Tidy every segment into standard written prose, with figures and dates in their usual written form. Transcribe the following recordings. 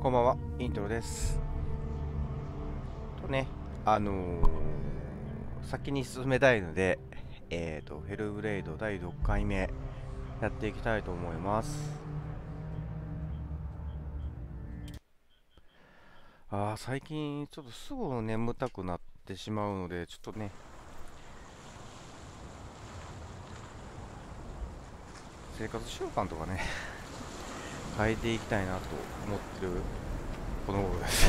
こんばんは、イントロです。とね、先に進めたいので、ヘルブレイド第6回目やっていきたいと思います。最近ちょっとすぐ眠たくなってしまうので、ちょっとね、生活習慣とかね、変えていきたいなと思ってるこの頃です。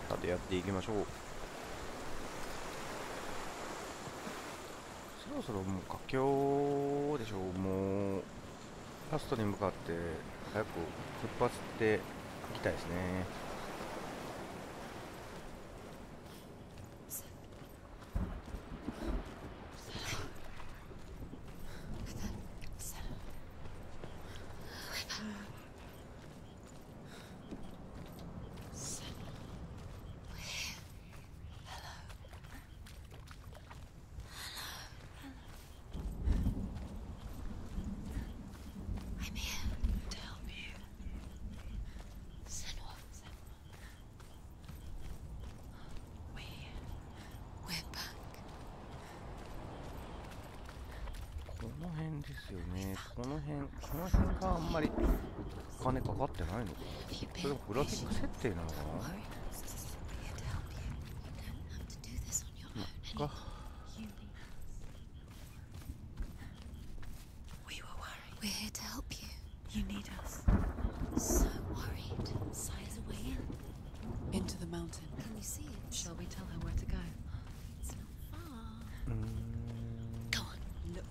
さてやっていきましょう。そろそろもう佳境でしょう。もうラストに向かって早く出発していきたいですね。この辺ですよね。この辺があんまりお金かかってないのかな。それもグラフィック設定なのかな。まあ、We're here to help you. You need us. So worried. Sighs away in. Into the mountain. Can you see it? Shall we tell her where to go? It's not far. Go on, look.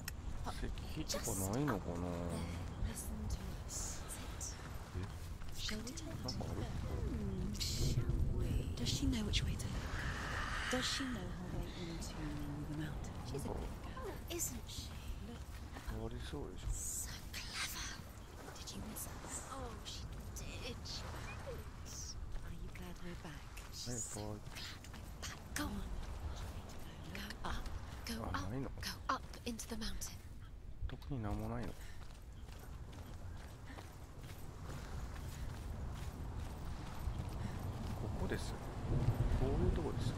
石とかないのかな。 Listen to us. That's it. Shall we tell her? なんかある？ Shall we? Does she know which way to look? Does she know her way into the mountain? She's a good girl, isn't she? Look. ありそうでしょ。 So clever. Did you miss us? Oh, she did. She won't. Are you glad we're back? She's so glad we're back. Go on. Go up. Go up. ないの？ Go up into the mountain. 特になんもないの。ここですよ。こういうとこですよ。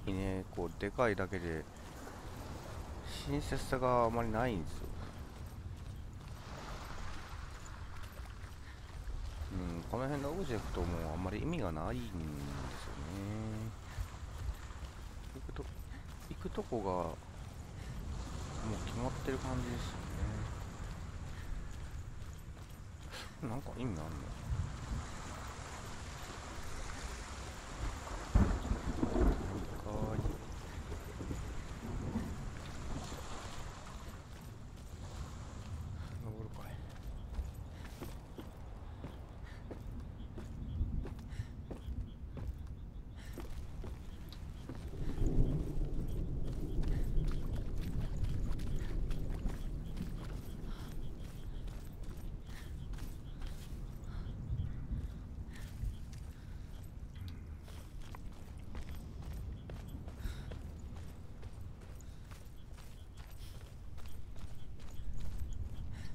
変にね、こうでかいだけで親切さがあまりないんですよ。この辺のオブジェクトもあんまり意味がないんですよね。行くとこがもう決まってる感じですよね。なんか意味あんの？登るかい。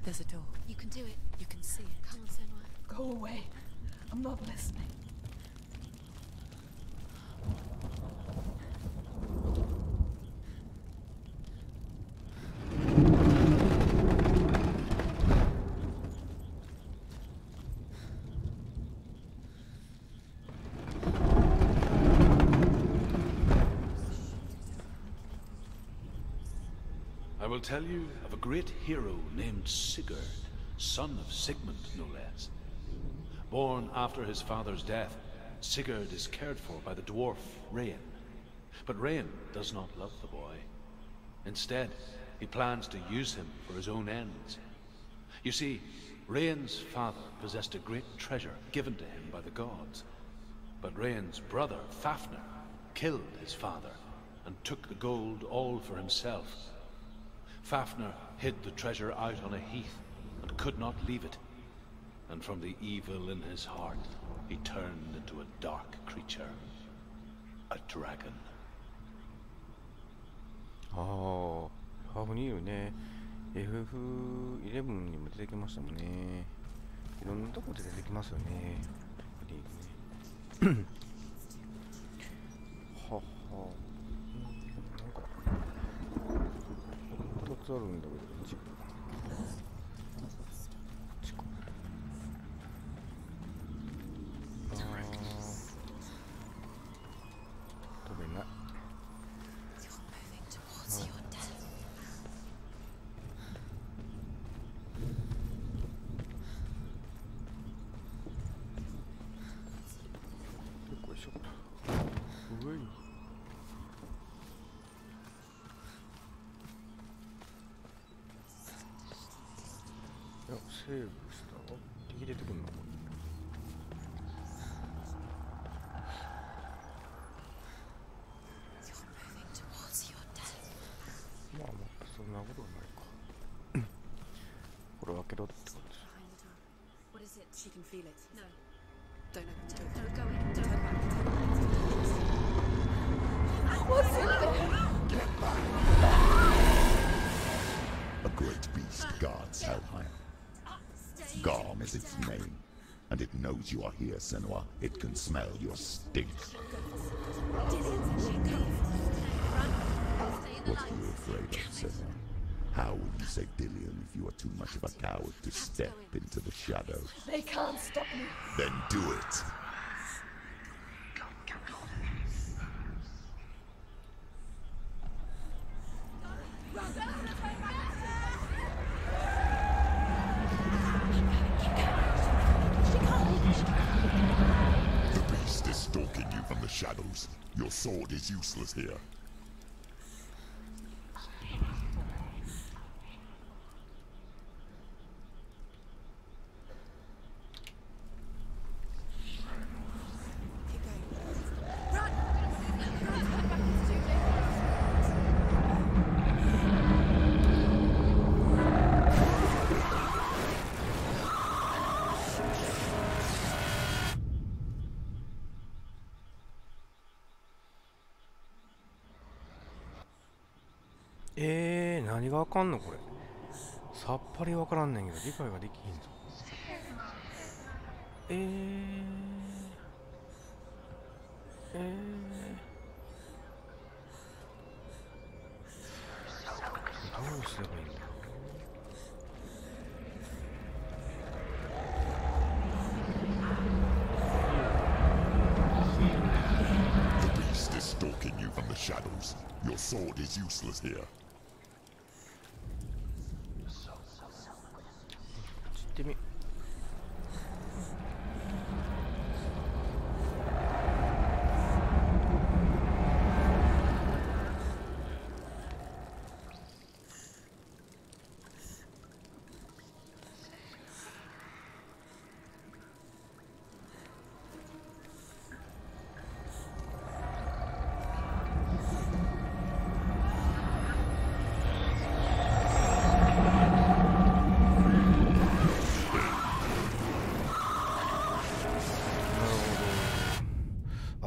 There's a door. You can do it. You can see it. Come on, Senua. Go away. I'm not listening. I will tell you of a great hero named Sigurd, son of Sigmund, no less. Born after his father's death, Sigurd is cared for by the dwarf Rain. But Rain does not love the boy. Instead, he plans to use him for his own ends. You see, Rain's father possessed a great treasure given to him by the gods. But Rain's brother, Fafnir, killed his father and took the gold all for himself. Fafnir hid the treasure out on a heath and could not leave it. And from the evil in his heart, he turned into a dark creature. A dragon. ハーフニールね。FF11 にも出てきましたもんね。いろんなとこで出てきますよね。はは。なんか2つあるんだけど、こっちか。飛べない。セーブした敵出てくるのか。まあまあそんなことはないか。これ開けろってことです。What is it? She can feel it. No. Don't open the door. Don't go in. Turn back. What's in there? Get back. A great beast guards Helheim. Garm is its name, and it knows you are here, Senua. It can smell your stink. What are you afraid of, Senua? How will you save Dillion if you are too much of a coward to step into the shadows? They can't stop me. Then do it! The beast is stalking you from the shadows. Your sword is useless here.何があかんのこれ。さっぱりわからんねんけど理解ができひんぞ。どうすればいいんだ。The beast is stalking you from the shadows. Your sword is useless here. 行ってみ。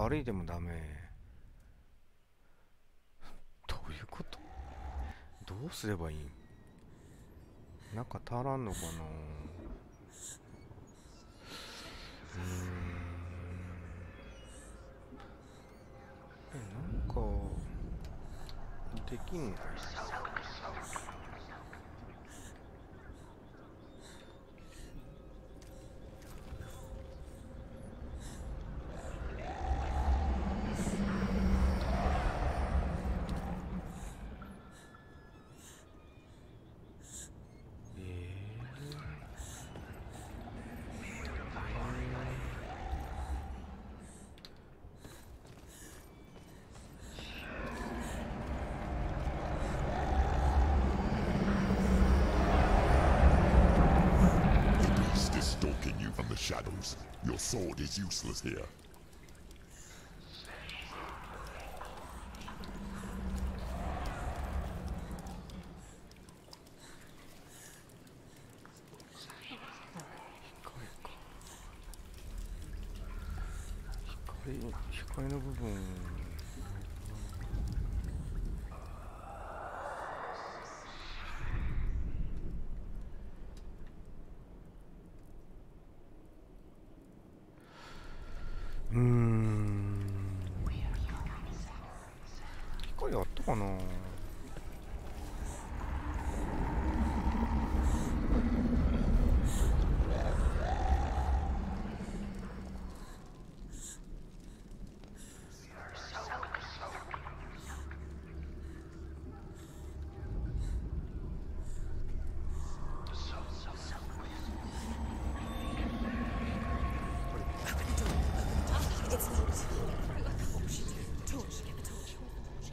歩いてもダメ。どういうこと？どうすればいいん？なんか足らんのかな。なんかできんのかな。Shadows. Your sword is useless here. Hikaeの部分。かな。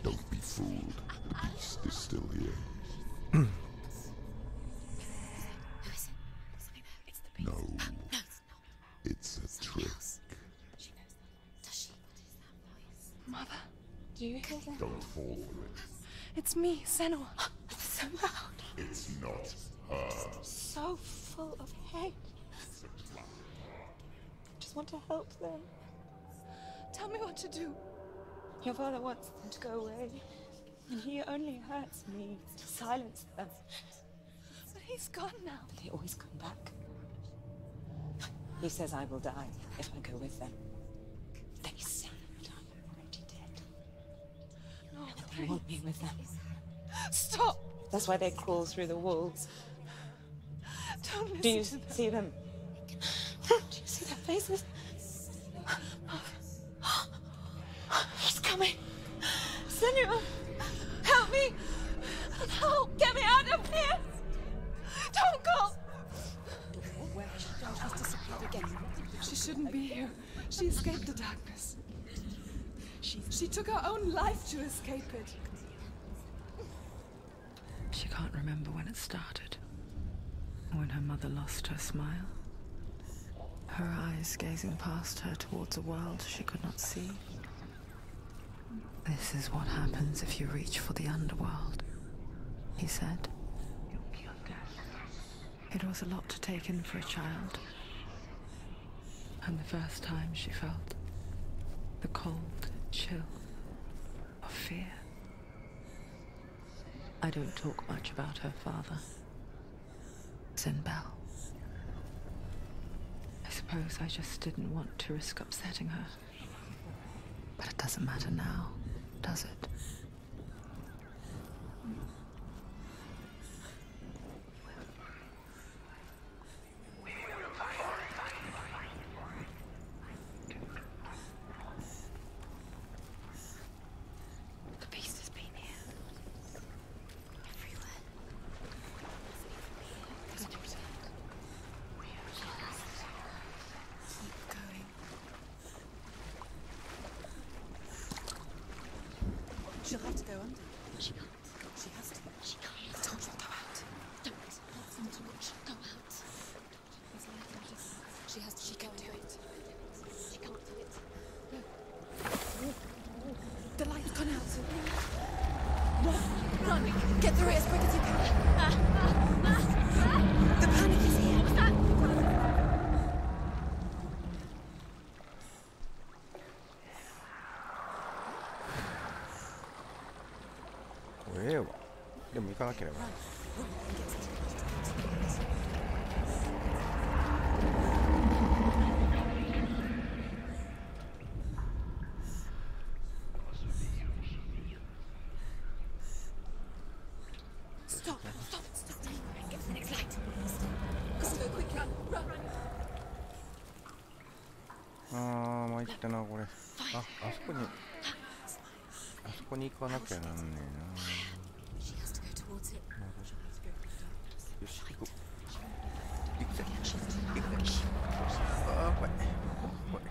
Don't be fooled. The beast is still here. Who is it? Something there. It's the beast. No, No, it's not. it's a Something trick. else. She knows that. Does she? What is that voice? Mother, do you hear that? Don't fall for it. It's me, Senua. It's so loud. It's not her. So full of hate. Just want to help them. Tell me what to do. Your father wants them to go away. And he only hurts me to silence them. But he's gone now. They always come back. He says I will die if I go with them. They say that I'm already dead. No, they want me with them. Stop! That's why they crawl through the walls. Don't listen. Do you see them? Do you see their faces? He's coming. Senua, help me! Help! Get me out of here! Don't go! Where has she gone? She's disappeared again. She shouldn't be here. She escaped the darkness. She took her own life to escape it. She can't remember when it started. When her mother lost her smile. Her eyes gazing past her towards a world she could not see. This is what happens if you reach for the underworld, he said. It was a lot to take in for a child. And the first time she felt the cold chill of fear. I don't talk much about her father, Sinbel. I suppose I just didn't want to risk upsetting her. But it doesn't matter now, does it? The beast has been here. Everywhere. Keep going. She'll have to go under. She can't. She has to. She can't. I told you to go out. Don't. She'll go out. She has to. She can do it. She can't do it. The light's gone out. Run! Get through it as quick as you can. The panic is here. What's that?怖えわ。でも行かなければ。Stop! Stop! Stop! Get to the next light. Go quick, run! Run! あー、参ったな、これ。あそこに。あそこに行かなきゃなんねえな。 She has to go towards it. よし、行こう。行くぜ。行くぜ。あー、怖い。怖い。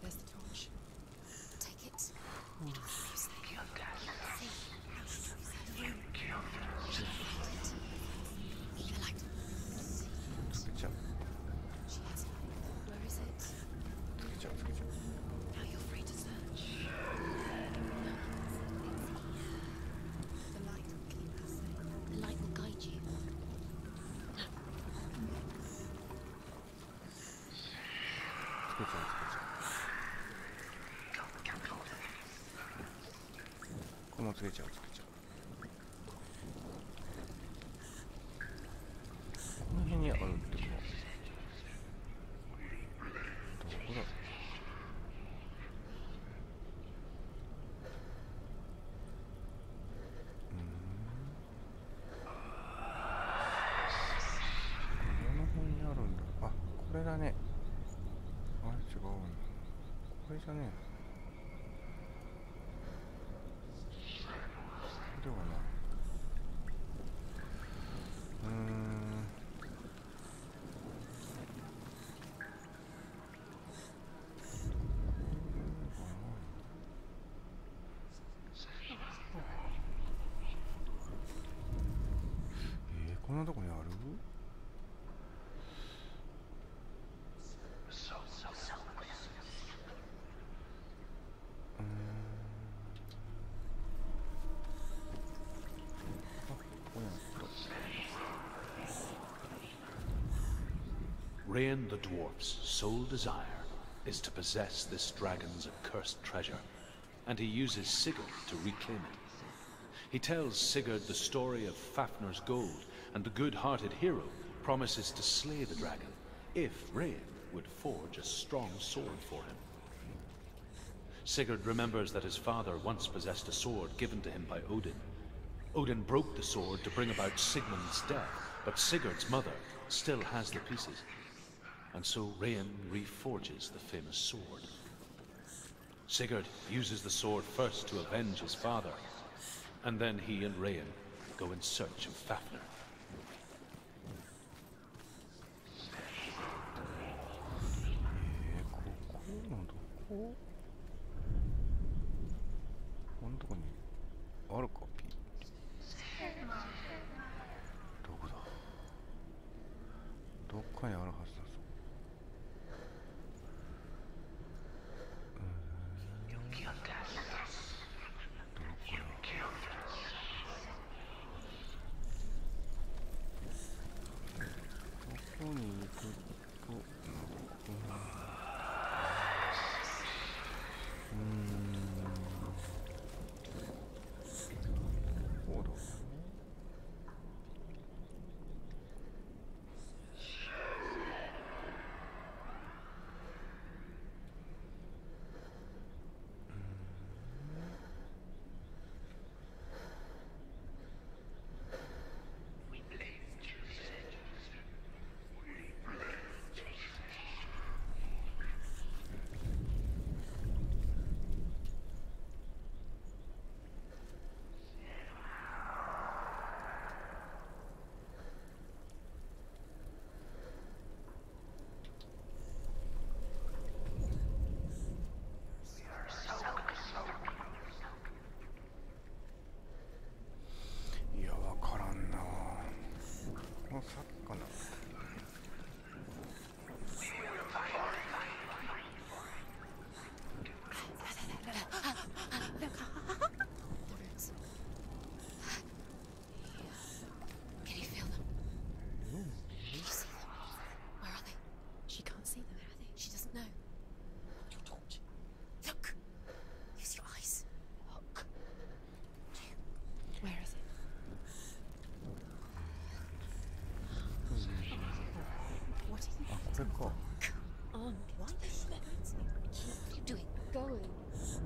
There's the torch. Take it. See. The light. つけちゃう。 She has it. Where is it? つけちゃう。つけちゃう。 Now you're free to search. The light will keep us safe. The light will guide you. つけちゃう。つけちゃう。ここもつけちゃう。つけちゃう。この辺にあるってこと。どこだ。じゃねえな。ではない。こんなとこにある？Rain the dwarf's sole desire is to possess this dragon's accursed treasure, and he uses Sigurd to reclaim it. He tells Sigurd the story of Fafnir's gold, and the good-hearted hero promises to slay the dragon if Rain would forge a strong sword for him. Sigurd remembers that his father once possessed a sword given to him by Odin. Odin broke the sword to bring about Sigmund's death, but Sigurd's mother still has the pieces. And so Rain reforges the famous sword. Sigurd uses the sword first to avenge his father, and then he and Rain go in search of Fafnir. このとこにあるか、ピー。どこだ？どっかにあるはずだぞ。ここに行くと、こうだ。これか。On, why the shit? What are you doing? Going. Focus.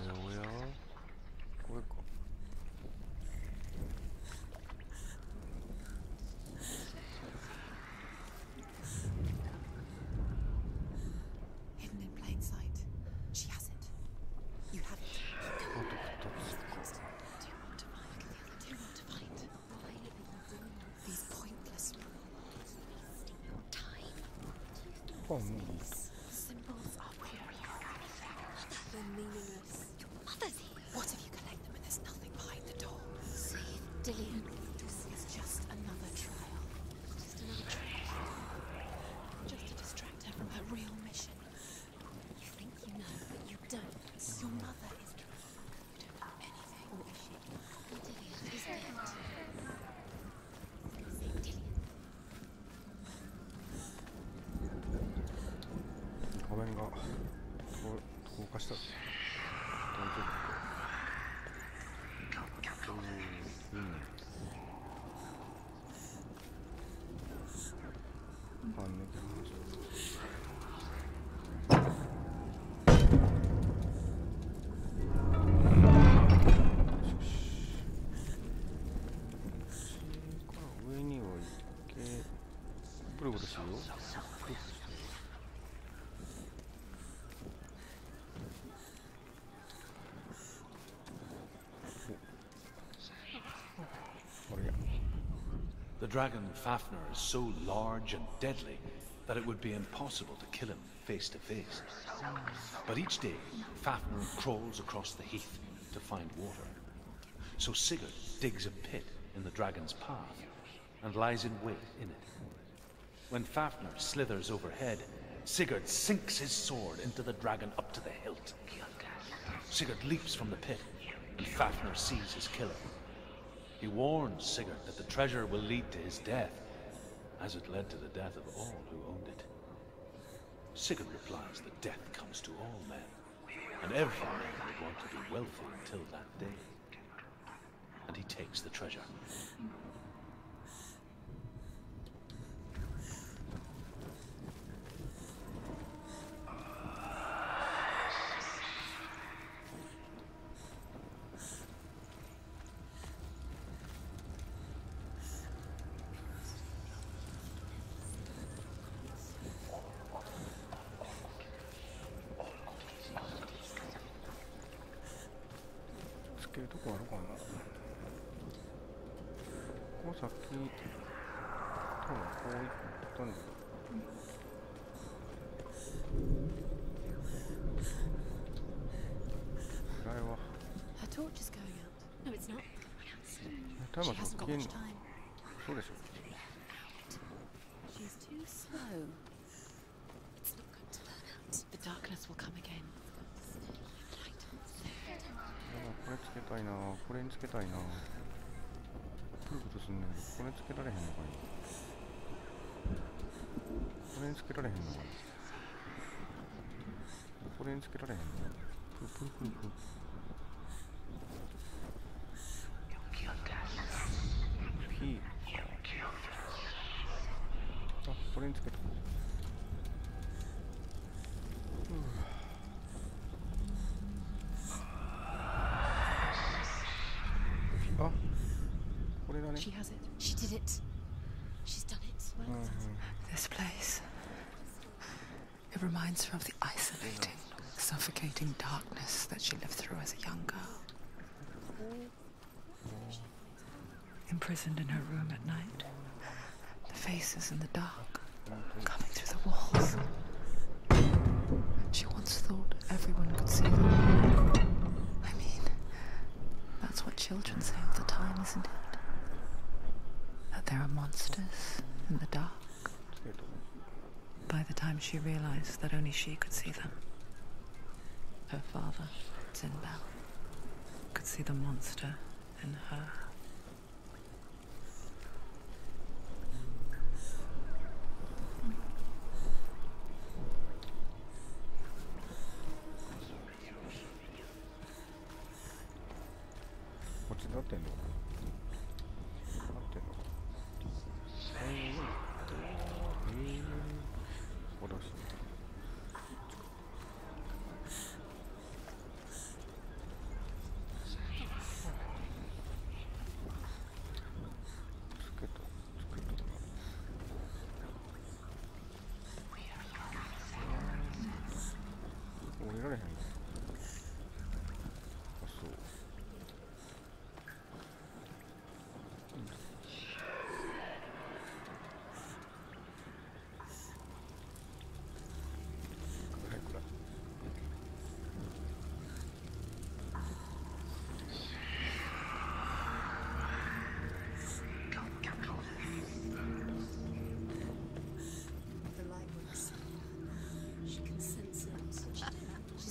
おやこれか。Hidden in plain sight. She has it. You have it. Do you want to find? Do you want to find? Why are you doing these pointless wasting your time? These symbols are weary. They're meaningless. Your mother's here. What if you collect them and there's nothing behind the door? Save Dillian. This is just another trial. Just another trial. Just to distract her from her real mission. You think you know, but you don't. Your mother is drunk. You don't know anything. Or is she? Dillian is dead. Save Dillian. 画面が高架した。いいね。あ、抜けました。上には行け。ブルブルし The dragon Fafnir is so large and deadly that it would be impossible to kill him face to face. But each day, Fafnir crawls across the heath to find water. So Sigurd digs a pit in the dragon's path and lies in wait in it. When Fafnir slithers overhead, Sigurd sinks his sword into the dragon up to the hilt. Sigurd leaps from the pit, and Fafnir sees his killer. He warns Sigurd that the treasure will lead to his death, as it led to the death of all who owned it. Sigurd replies that death comes to all men, and every man would want to be wealthy until that day. And he takes the treasure.つけるとこあるかな。ここさっき多分こういったんだ。これは Her torch is going out. No, it's not. タイ She マー hasn't 消 got えん much の？ time. そうでしょ。 She's too slow. It's not going to burn out. The darkness will come again. これつけたいな。これにつけたいな。くるくるすんねんけど、これつけられへんのかい。これにつけられへんのかい。これにつけられへんの。プルプルプルプル。P。あ、これにつけた。あ、これだね。 She has it. She did it. She's done it. This place. It reminds her of the isolating, suffocating darkness that she lived through as a young girl. Imprisoned in her room at night, the faces in the dark, coming through the walls. She once thought everyone could see them. I mean, that's what children say all the time, isn't it? That there are monsters in the dark. By the time she realized that only she could see them, her father, Zinbel, could see the monster in her. What's it up then? Up then. What else?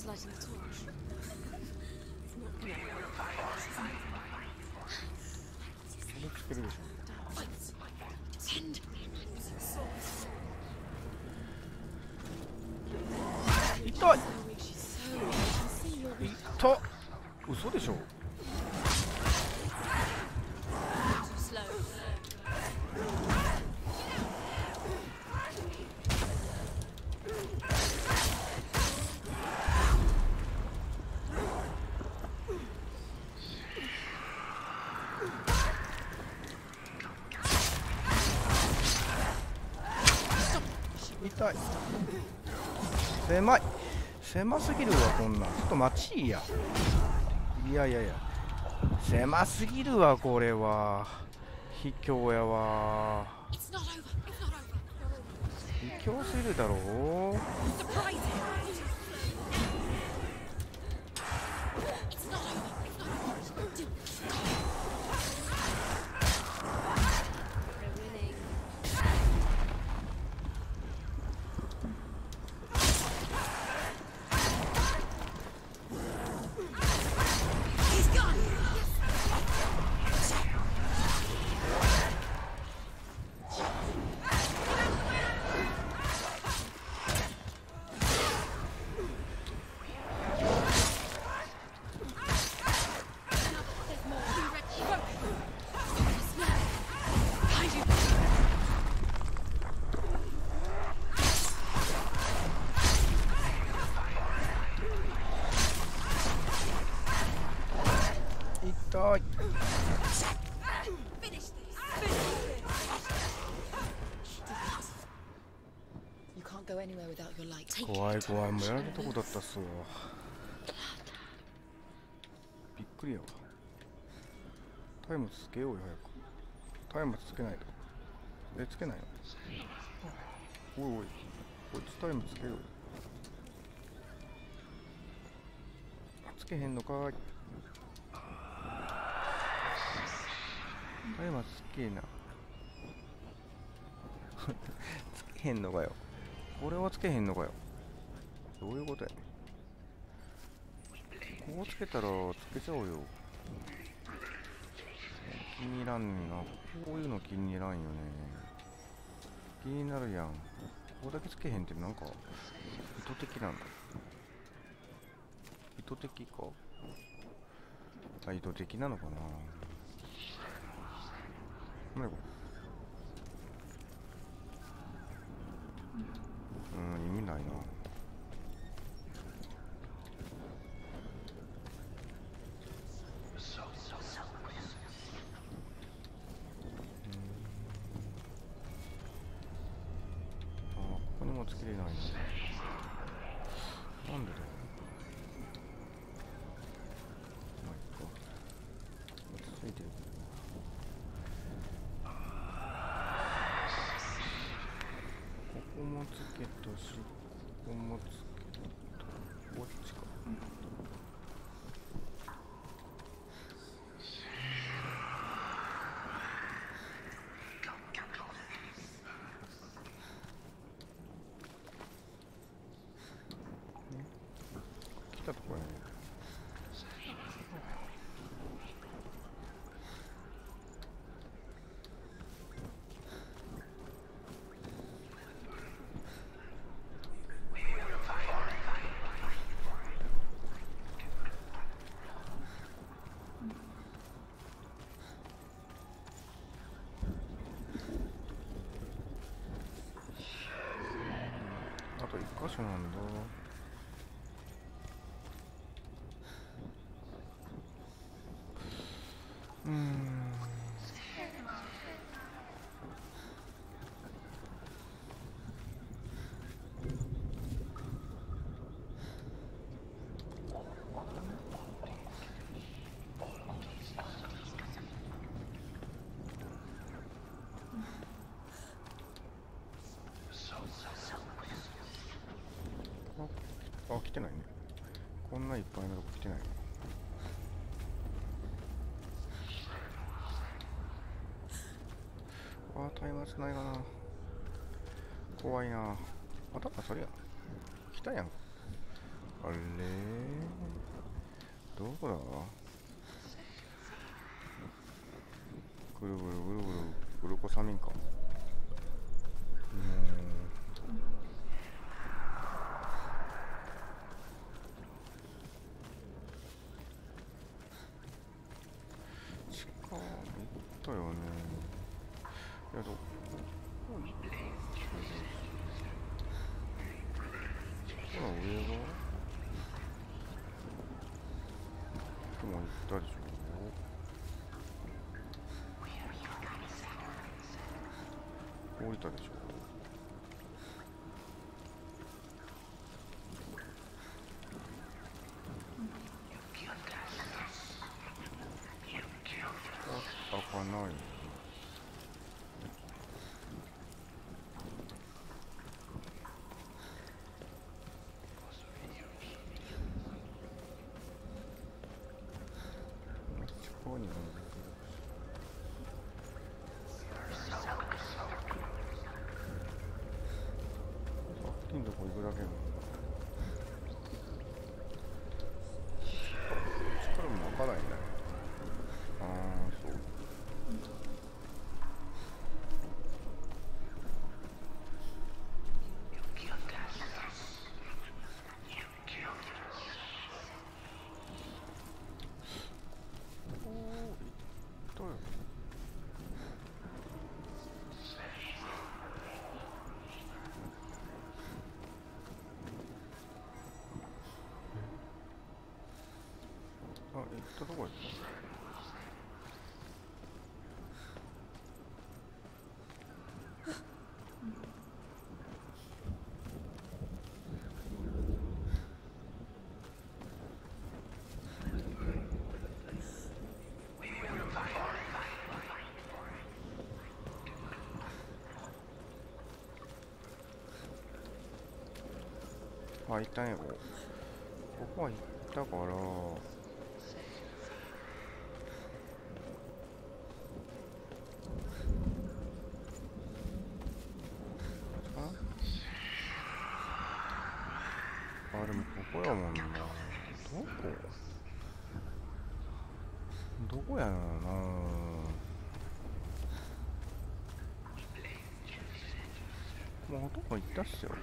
Lighting the torch. It's not gonna Tend. 痛い。痛っ。嘘でしょ。痛い。狭い。狭すぎるわこんなん。ちょっと待ちいや。いやいやいや。狭すぎるわこれは。卑怯やわ It's not over. It's not over. 卑怯すぎるだろう Surprise him. It's not over. It's not over. We're winning. He's gone.痛い Finish this. You can't go anywhere without your light. 怖い怖いもうやられるとこだったっすわびっくりやわ松明つけようよ早く松明つけないとつけないのおいおいこいつ松明つけようよつけへんのかーい松明つけなつけへんのかよこれはつけへんのかよどういうことやねこうつけたらつけちゃおうよ気に入らんねんなこういうの気に入らんよね気になるやんここだけつけへんってなんか意図的なんだ意図的かあ意図的なのかな意味ないなここにもつけれないななんでだよまあいっか落ち着いてるここもつけたし、ここもつけた。こっちか。来たところね。あと1箇所なんだ。あ、来てないね。こんないっぱいのとこ来てない。あ、松明ないかな。怖いな。あ、だからそれや。来たやん。あれどこだぐるぐるぐるぐるグルコサミンか。だよね。いやどこほら上が雲行ったでしょ。降りたでしょ。開かない。こにさっきのとこ行くだけやもん。力も湧かないね。ああ、そう。あ、行ったとこやった。あ、行ったね、ここは行ったから。あ、でもここやもんな。どこやろうな。もうほとんど行ったっすよ。こ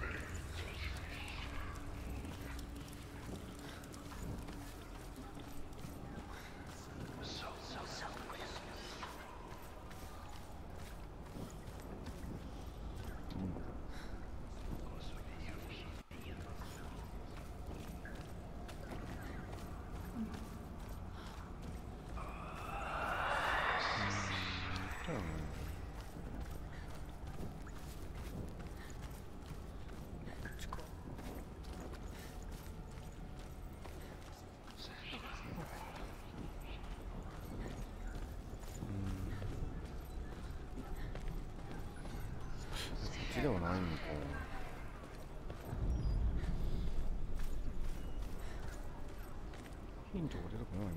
っちではないのか。ヒントが出てこないもん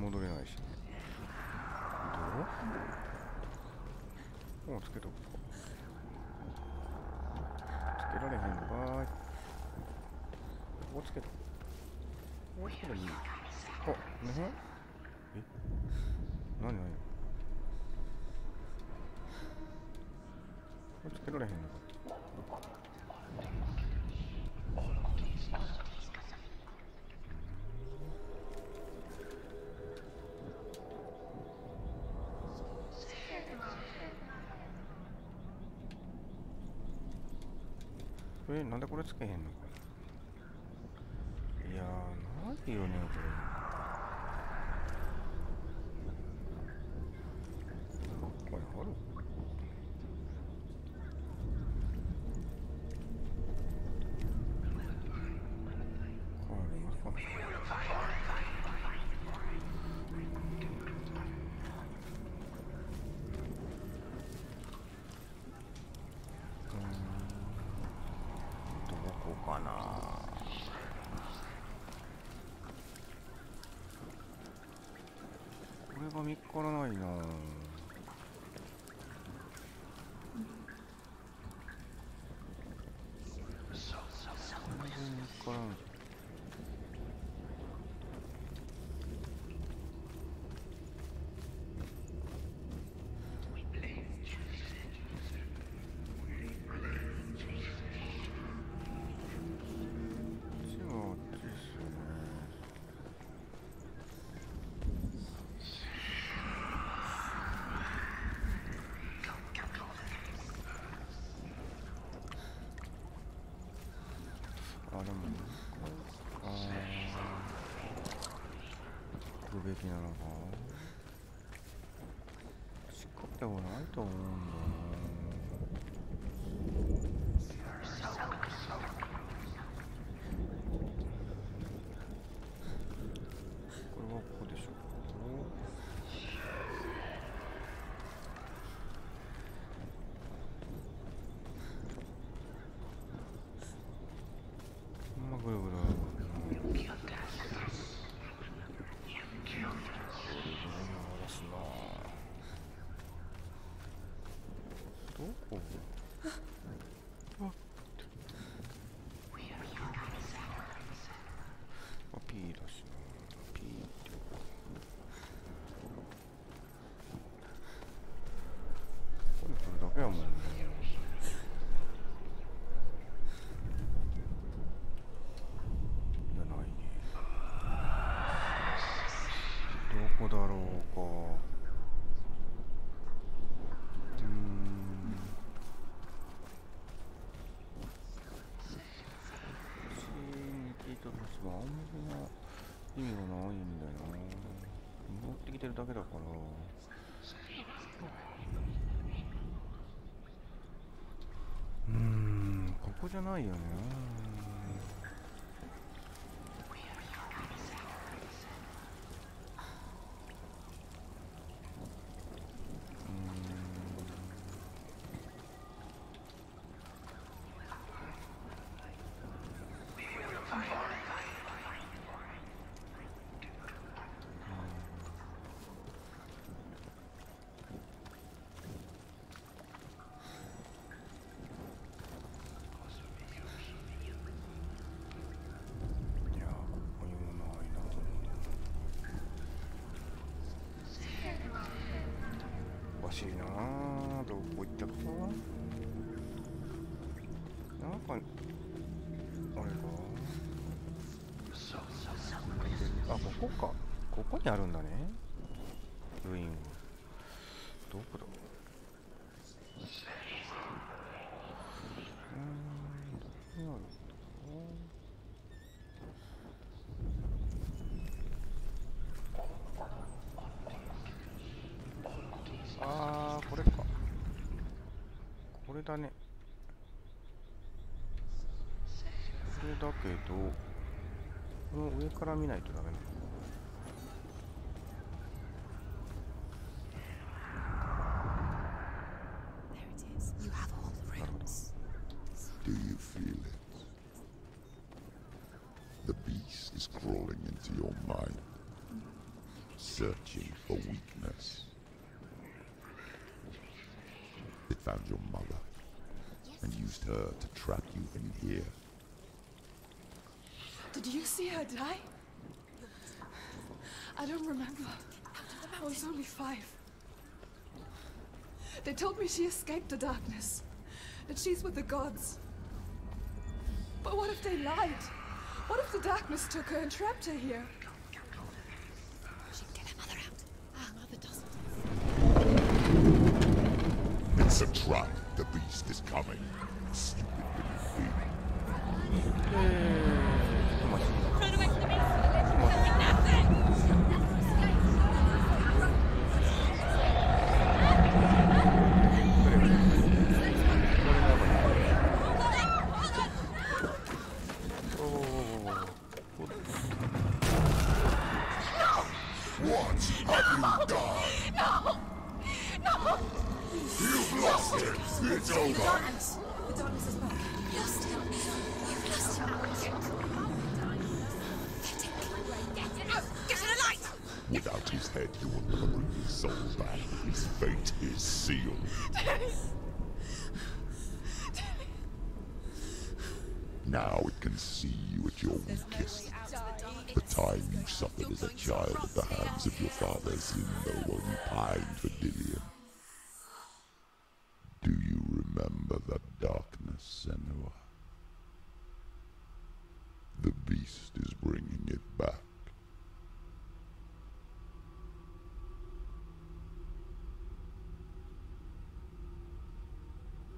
な。戻れないしね。どう？もうつけとくか。つけられへんのかーい。ここつけとく。ここつけたらいい。あ、ねえ？なになに？これつけられへんのか。なんでこれつけへんのか。いやー、ないよね、これ。これある？どこかな。これが見っからないな。全然見っからん。あ、でも来るべきなのか。近くでもないと思うんだよな。これはここでしょ。ぐるぐる。としてもあんまりな意味がないんだよな。乗ってきてるだけだから。ここじゃないよね。おかしいなぁ。どこ行ったかなんかあれか。あ、ここか。ここにあるんだね。ルインはどこだ。どこにあるんだ。あー、これか。これだね。これだけど、この上から見ないとダメなのか。Do you feel it? The beast is crawling into your mind, searching for weakness. It found your mother and used her to trap you in here. Did you see her die? I don't remember. I was only 5. They told me she escaped the darkness, that she's with the gods. But what if they lied? What if the darkness took her and trapped her here? She can get her mother out. Our mother doesn't. It's a trap. The beast is coming. Stupid little thing. Run away from the beast! Nothing! What have you done? No! No! You've lost it. It's over. The darkness is back. You lost him. You've lost him. Get to the light! Without his head, you will never bring his soul back. His fate is sealed. Now it can see you at your weakest. The time you suffered as a child at the hands of your father Zindo while you pined for Dillion. Do you remember the darkness, Senua? The beast is bringing it back.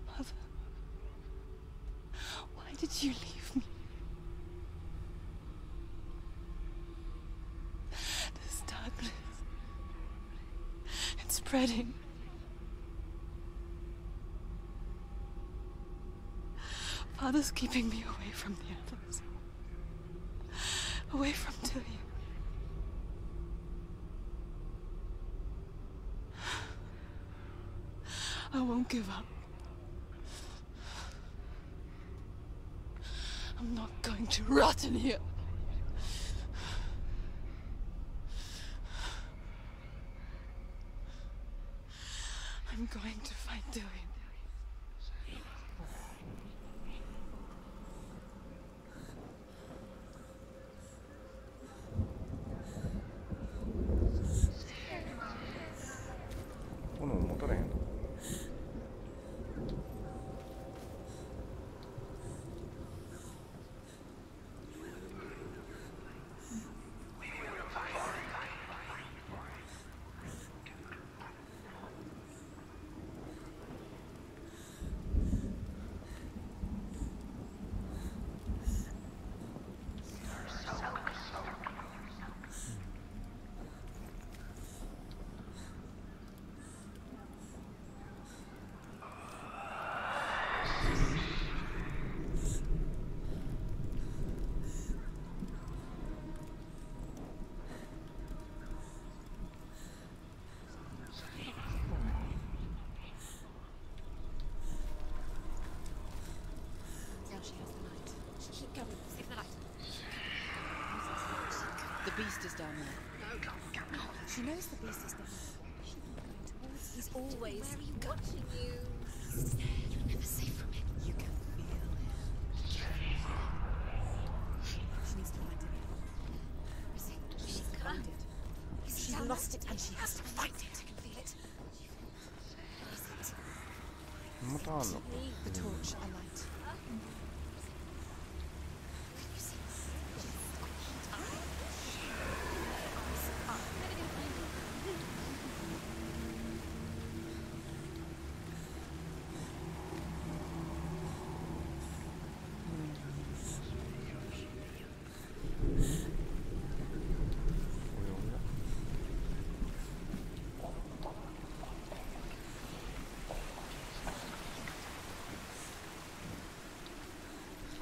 Mother, why did you leave me? This darkness, it's spreading. Father's keeping me away from the others. Away from Dillion. I won't give up. I'm not going to rot in here. I'm going to fight Dillion. The beast is down there. She knows the beast is down there. She's not going towards us. He's always Where are you watching you. He's there. You're never safe from him. You can feel him. She needs to find him. Where is he? She's blinded. She's lost it and she has to find it. I can feel it. Where is it? またあんの The torch, a light.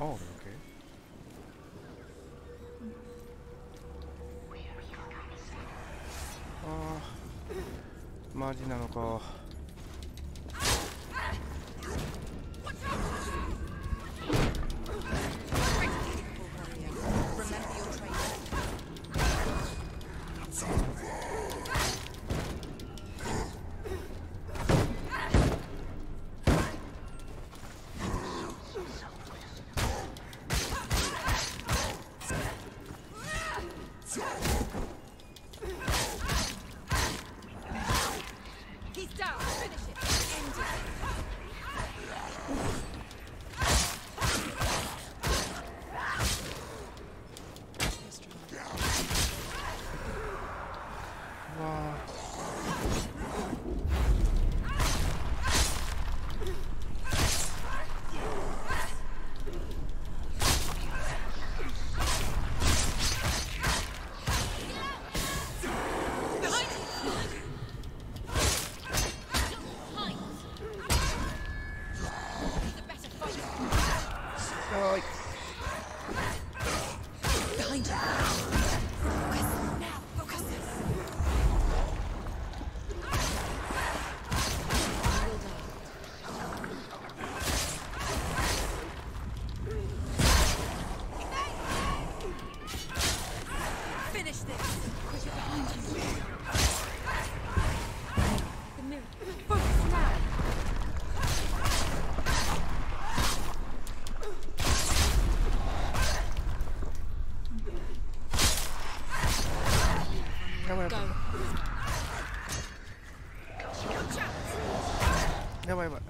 Oh, okay. ああ、マジなのか。やばいやばい。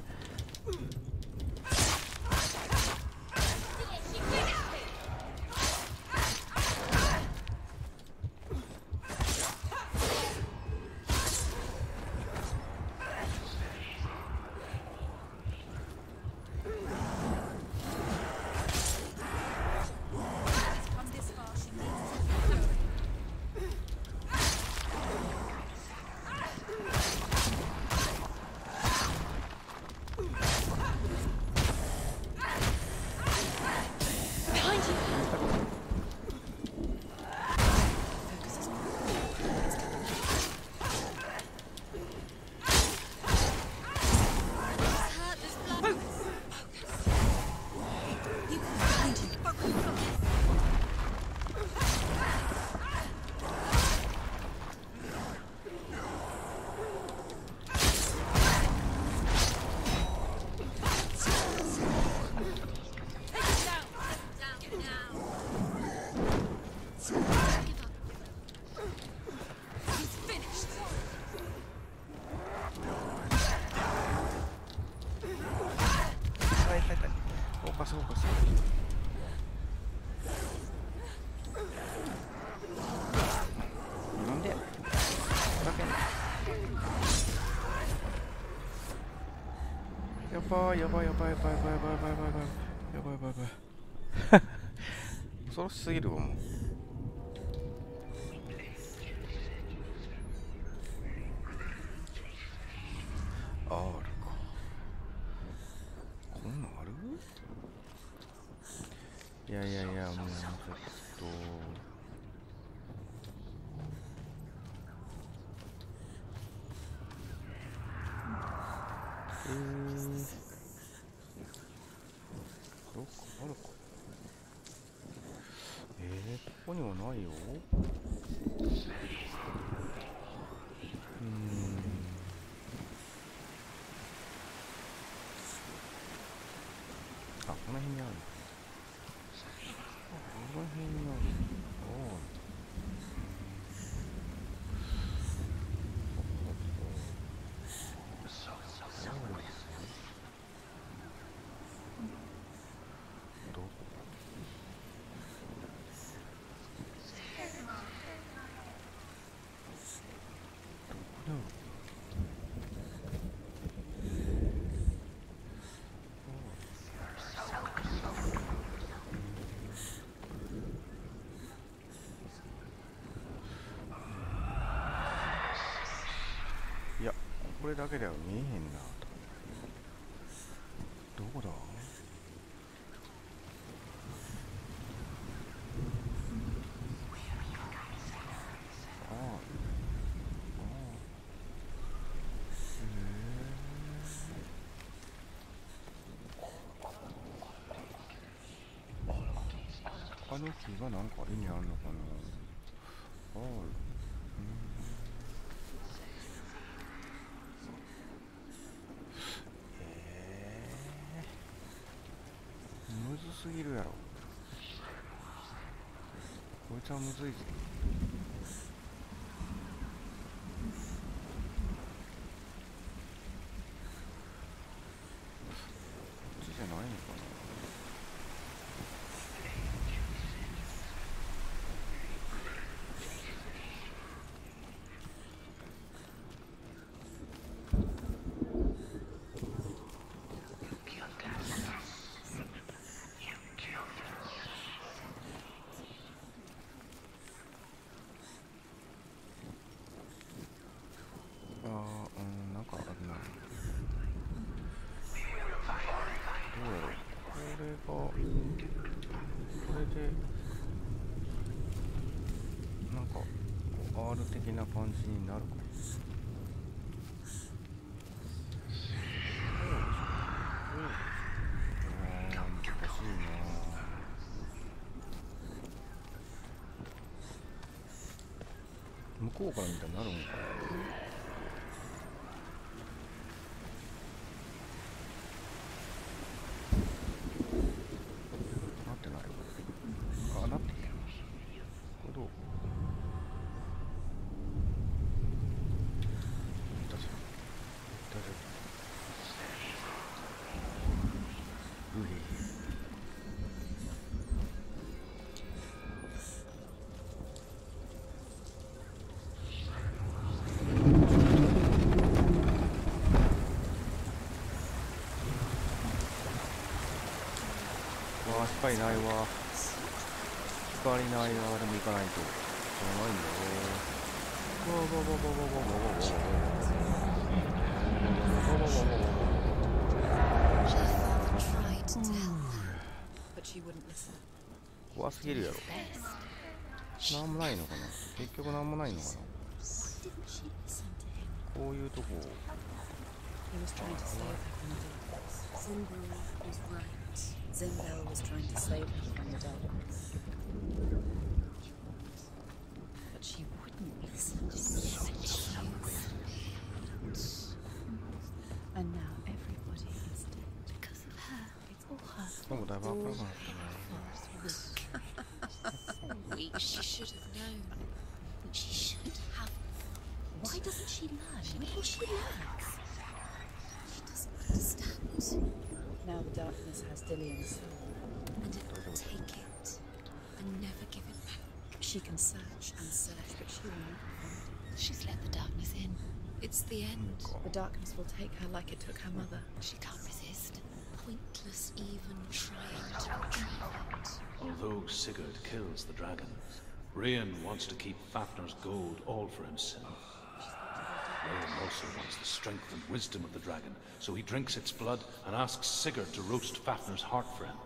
やばいやばいやばいやばいやばいやばいやばいやばいやばいやばい恐ろしすぎるわもう。あるか。こんなんある？いやいやいやもうちょっと。どっかあるか。ここにはないよ。あ、この辺にある。この辺にある。いや、これだけでは見えへんな。どこだ？あの木がなんか意味あるのかな。むずすぎるやろ。こいつはむずいぞ。こっちじゃないのかな。なんかあるな。どうやろう。これでなんかこう R 的な感じになるかも。難しいな。向こうから見たらなるんか。なってない。あ、なってる。これどう？大丈夫。うへ。光ないわ。光ないわ。でも行かないと。ないんだよ。怖すぎるやろ。なんもないのかな。結局なんもないのかな。こういうとこ。Zenbel was trying to save her from the darkness. But she wouldn't listen. And now everybody is dead. Because of her. It's all her fault. So weak. She should have known. She should have. Why doesn't she learn? When will she learn? She doesn't understand. Now the darkness has Dillian's soul. And it will take it and never give it back. She can search and search, but she will never find it. She's let the darkness in. It's the end. The darkness will take her like it took her mother. She can't resist. Pointless even trying to retrieve it. Although Sigurd kills the dragon, Rian wants to keep Fafnir's gold all for himself. Rian also wants the strength and wisdom of the dragon, so he drinks its blood and asks Sigurd to roast Fafnir's heart for him.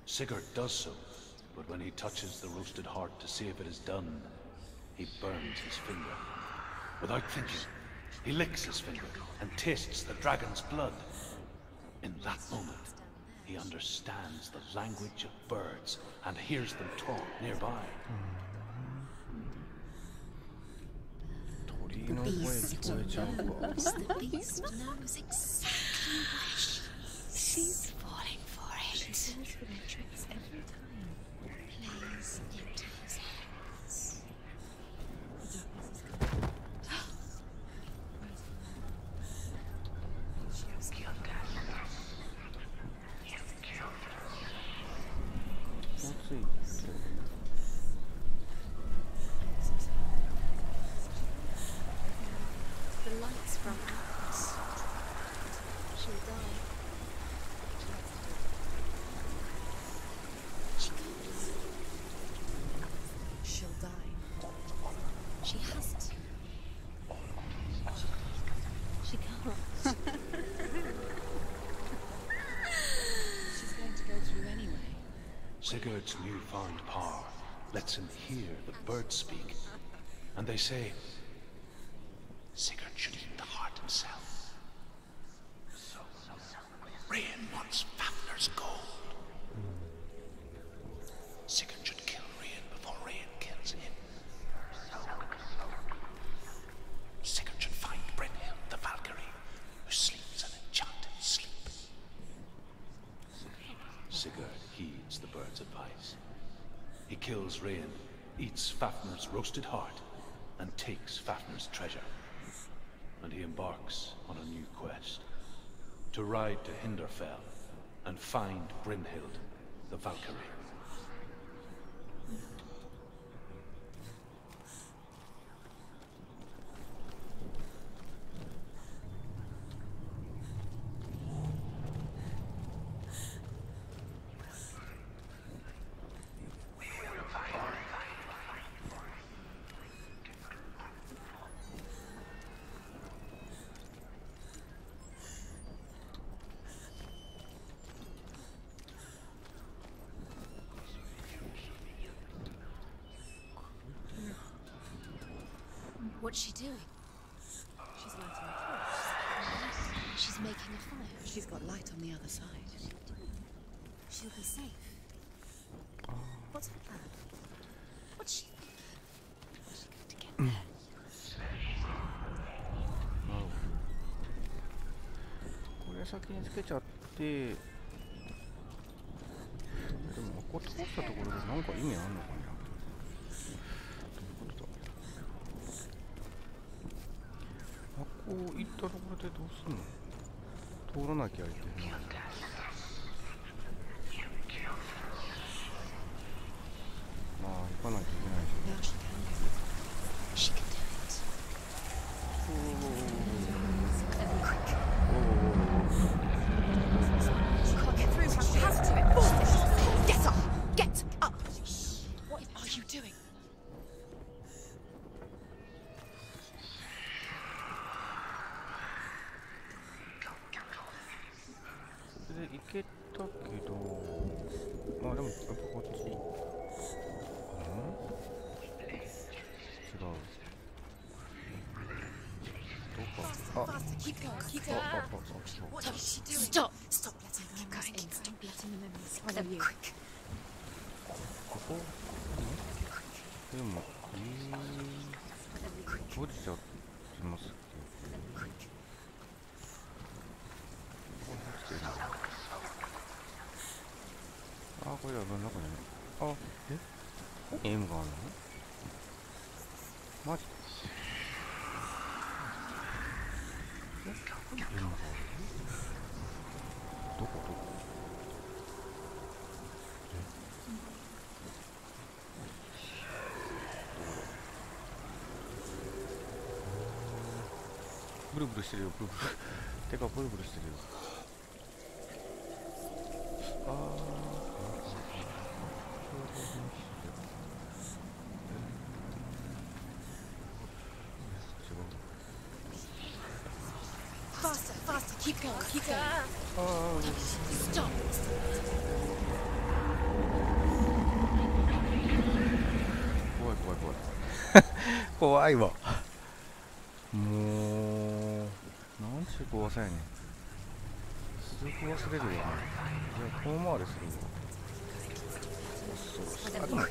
Sigurd does so, but when he touches the roasted heart to see if it is done, he burns his finger. Without thinking, he licks his finger and tastes the dragon's blood. In that moment, He understands the language of birds and hears them talk nearby. 鳥の声聞こえちゃうか。 The beast knows exactly where she is. She's falling for it. She falls for their tricks every time. Plays into his hands. The darkness is coming. She has killed her. もうついて The lights from Atlas. She'll die. She can't. She'll die. She has to. She can't. She's going to go through anyway. Sigurd's newfound power lets him hear the birds speak, and they say, Sigurd should eat the heart himself. So, Rain wants Fafnir's gold. Sigurd should kill Rain before Rain kills him. Sigurd should find Brynhild the Valkyrie, who sleeps an enchanted sleep. Sigurd heeds the bird's advice. He kills Rain, eats Fafnir's roasted heart, and takes Fafnir's treasure. And he embarks on a new quest, to ride to Hinderfell and find Brynhild the Valkyrie. What's she doing? She's lighting a torch. She's making a fire. She's got light on the other side. She'll be safe. What's her plan? What's she to get there? これ先につけちゃって、でもここ通したところで何か意味あんのかな。こう行ったところでどうすんの？通らなきゃいけない。まあ行かないといけないし。She can do it. Get through, she has to it. Get up! Get up! What are you doing? で行けたけど、まあでもやっぱこっち、違う。どうか。あ、Keep going, keep あ、 going. あ、 What is she doing? Stop! Stop letting the memories in. Stop letting the memories follow you. ここ？でも、閉じちゃってますっけ？あ、これはどんなこれ？あ、え？ここに M があるの？マジ？え？ここに M がある？どこ？ブルブルしてるよ、ブルブル。てか、ブルブルしてるよ。あー。Faster, faster, keep going, keep going. Stop. 怖い怖い怖い怖いわ。もうなんちゅう怖さやねん。す続く忘れるわね。じゃあ遠回りするわ。そうあ、でもあ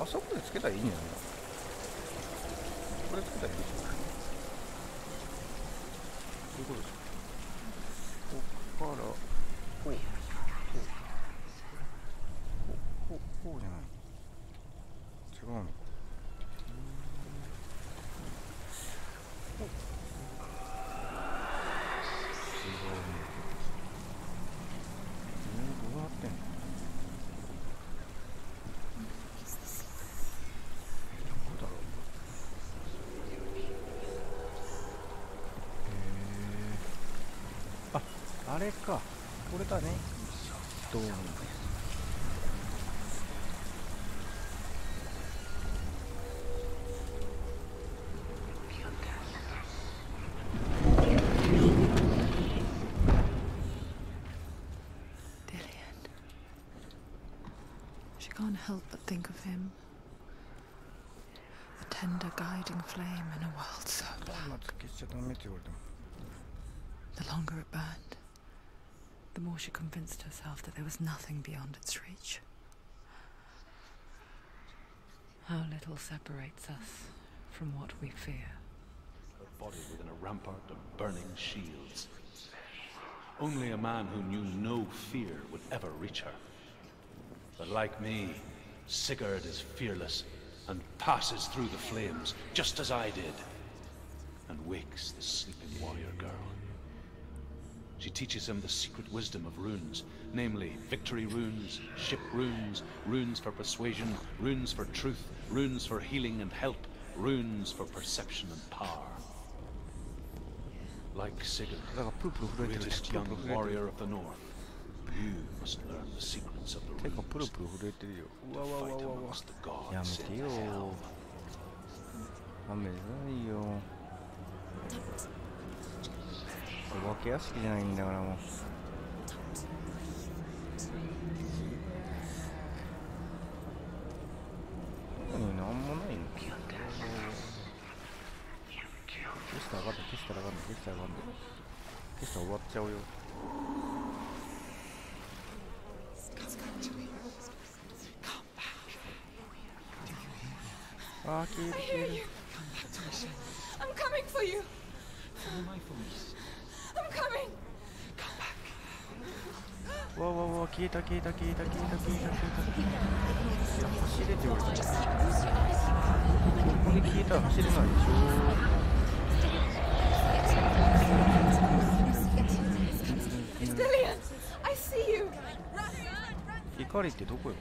そこでつけたらいいんじゃないの。これつけたらいいでしょ。どういうことですか。ここからこうこうじゃない。違うのか。どうなってんの。どこだろう。あれか、これだね。ドーン。Can't help but think of him. A tender guiding flame in a world so black. The longer it burned, the more she convinced herself that there was nothing beyond its reach. How little separates us from what we fear. Her body within a rampart of burning shields. Only a man who knew no fear would ever reach her. But like me, Sigurd is fearless and passes through the flames, just as I did, and wakes the sleeping warrior girl. She teaches him the secret wisdom of runes, namely victory runes, ship runes, runes for persuasion, runes for truth, runes for healing and help, runes for perception and power. Like Sigurd, greatest young warrior of the north, you must learn the secrets of the runes to fight amongst the gods in hell. お化け屋敷じゃないんだからもう。ここになんもないの。消したらあかんの、消したらあかんの、消したらあかんの。消したら終わっちゃうよ。あー、消える消える。I'm coming for you. I'm coming. わわわ、消えた消えた消えた消えた消えた消えた。走れって言われた。ここに消えたら走れないでしょ。Dillian, I see you. 怒りってどこよ。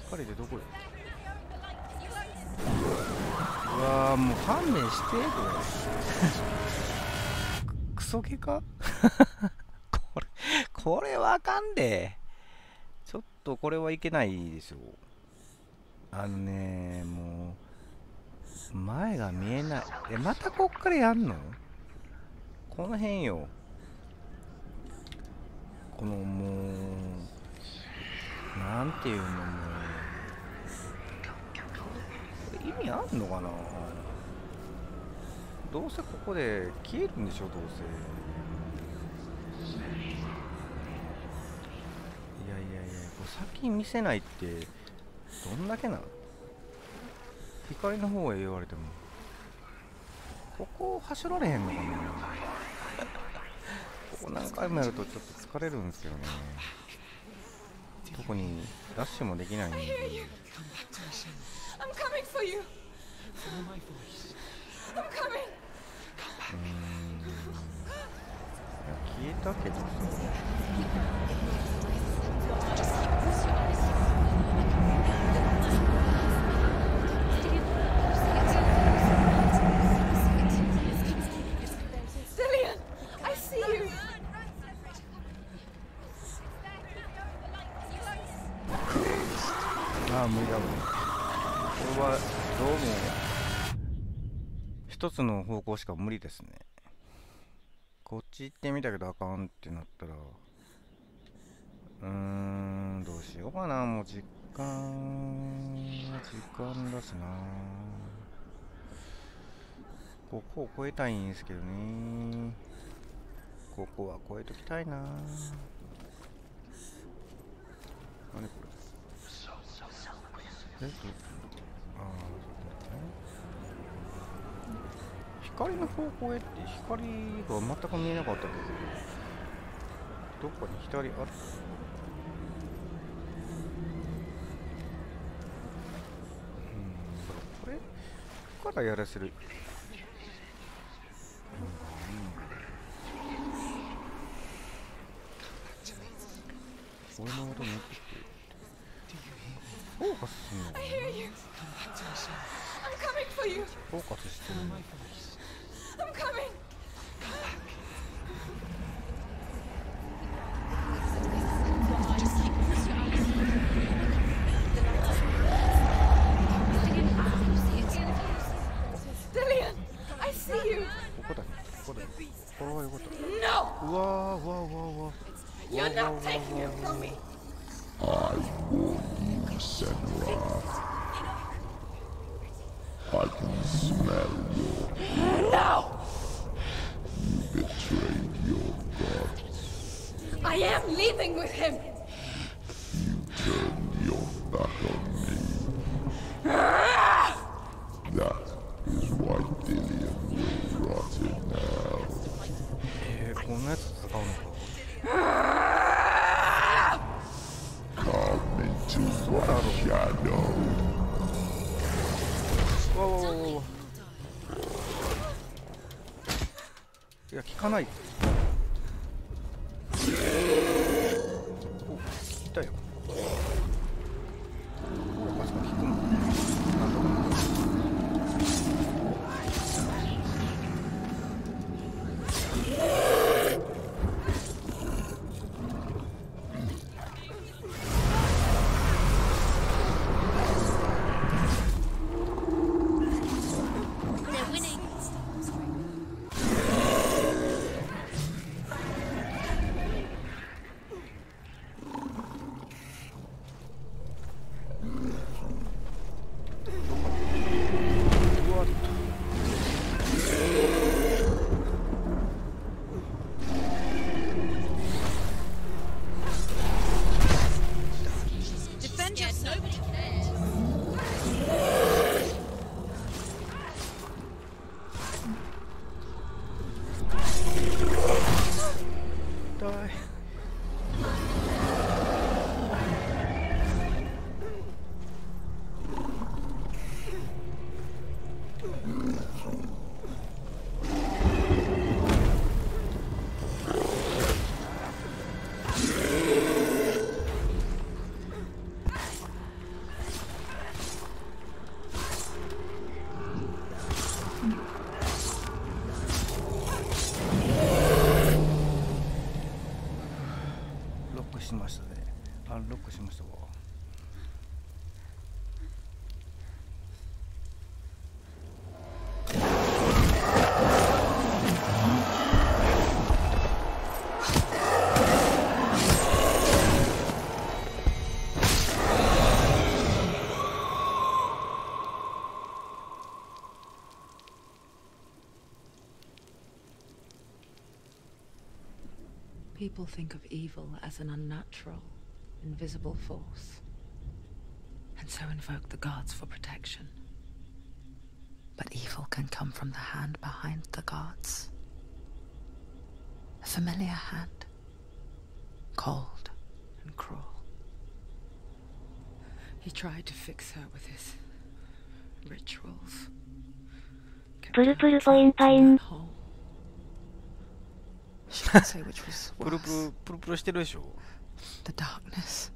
怒りってどこよ。うわー、もう勘弁してこれ。クソゲかこれわかんで。ちょっとこれはいけないですよ。もう前が見えない。またこっからやんの。この辺よ。このもうなんていうの、もうこれ意味あんのかな。どうせここで消えるんでしょ、どうせ。いやいやいや、これ先見せないってどんだけなの。光の方へ言われてもここ走られへんのかな。ここ何回もやるとちょっと疲れるんですけどね。特にダッシュもできないんで。I'm coming for you. I'm coming. 消えたけどさ。Dillian, I see you. ああ、無理だもん。これはどうも一つの方向しか無理ですね。こっち行ってみたけどあかんってなったら、どうしようかな。もう時間だしな。ここを越えたいんですけどね。ここは越えときたいな。何これ。ああ、光の方向へって光が全く見えなかったけど、どっかに光ある。これからやらせる。俺の音によくしてフォーカスするの。フォーカスしてるの。I'm coming. Dillian, I see you. ここだね。ここだね。これはよかった。 No, うわーうわーうわーうわー。 you're not taking it from me. I warn you, Senua. I can smell your... No, You betrayed your gods. I am leaving with him. You turned your back on me. That is why Dillian will rot in hell. こんなやつ使うのか。Come into my shadow. わわわわわ。いや、効かない。お、効いたよ。お、まさか効くの。なんとかな。しましたね。アンロックしましたわ。People think of evil as an unnatural, invisible force, and so invoke the gods for protection. But evil can come from the hand behind the gods. A familiar hand, cold and cruel. He tried to fix her with his rituals. プルプルポインパイン。 She could say which was プル worse, プルプルしてるでしょ。 the darkness,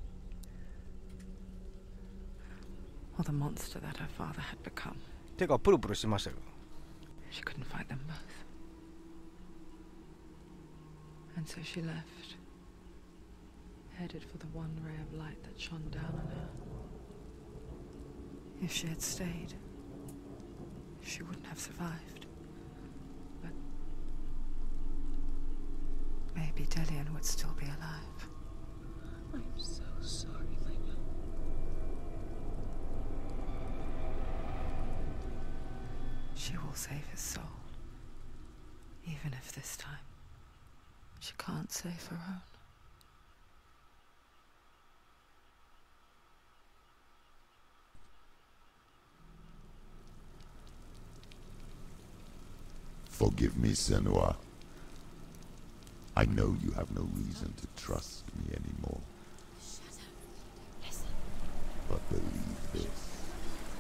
or the monster that her father had become. てかプルプルしてましたよ。 She couldn't fight them both. And so she left, headed for the one ray of light that shone down on her. If she had stayed, she wouldn't have survived. But maybe Dillian would still be alive. I'm so sorry, Lena. She will save his soul, even if this time She can't save her own. Forgive me, Senua. I know you have no reason to trust me anymore. Listen. But believe this,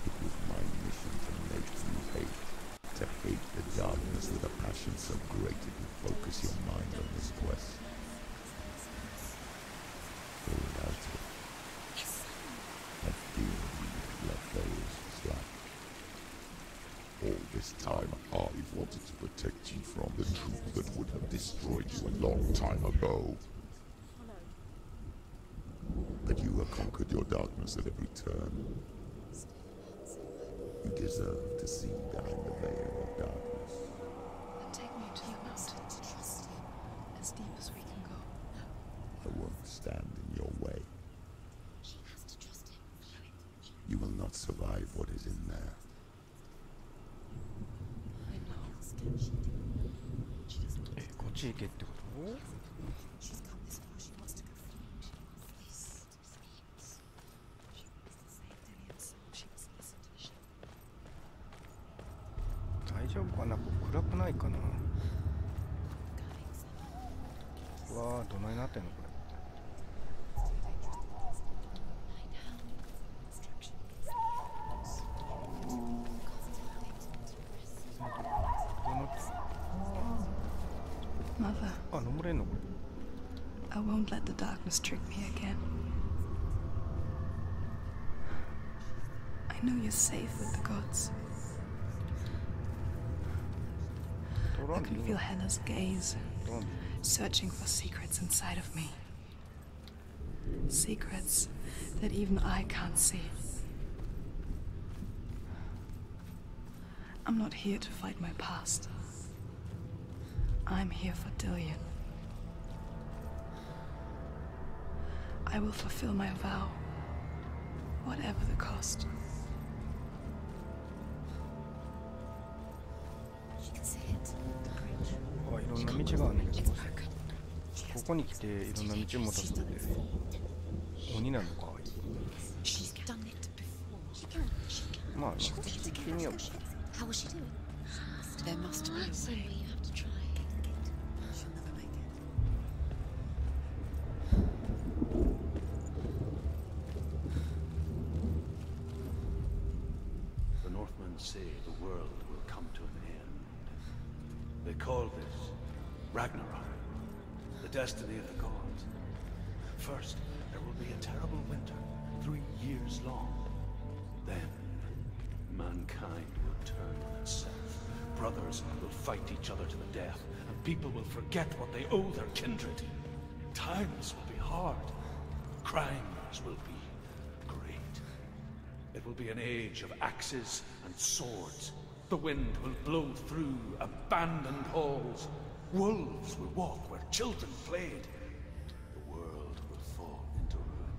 it was my mission to make you hate. To hate the darkness with a passion so great it would focus your mind on this quest. For without it, I fear you would let go slack. All this time, I've wanted to protect you from the truth that would have destroyed you a long time ago. But you have conquered your darkness at every turn. You deserve to see behind the veil of darkness. Then take me to the mountain. As deep as we can go. I won't stand in your way. She has to trust him. You will not survive what is in there. I know. こっち行けってこと？ She's come this far. She wants to go forward. This means she wants to save Dillian's soul. She must listen to the show. 大丈夫かな？ここ暗くないかな？うわー、どないなってんのこれ。Mother, あ、登れんのこれ。 I won't let the darkness trick me again. I know you're safe with the gods. 取ら I んでいい can の？ feel Hela's gaze, 取らんでいい。 searching for secrets inside of me. Secrets that even I can't see. I'm not here to fight my past. I'm here for Dillian. I will fulfill my vow, whatever the cost. He can see it. The bridge. あ、いろんな道があるんだけど、ここに来ていろんな道を持たせて鬼なのか。 She's done it before. She can. まあ、行ってみよう。 How will she do it? There must be a So way. you have to try. She'll never make it. The Northmen say the world will come to an end. They call this Ragnarok, the destiny of the gods. First, there will be a terrible winter, 3 years long. Then, mankind will turn on itself. Brothers will fight each other to the death, and people will forget what they owe their kindred. Times will be hard. Crimes will be great. It will be an age of axes and swords. The wind will blow through abandoned halls. Wolves will walk where children played. The world will fall into ruin.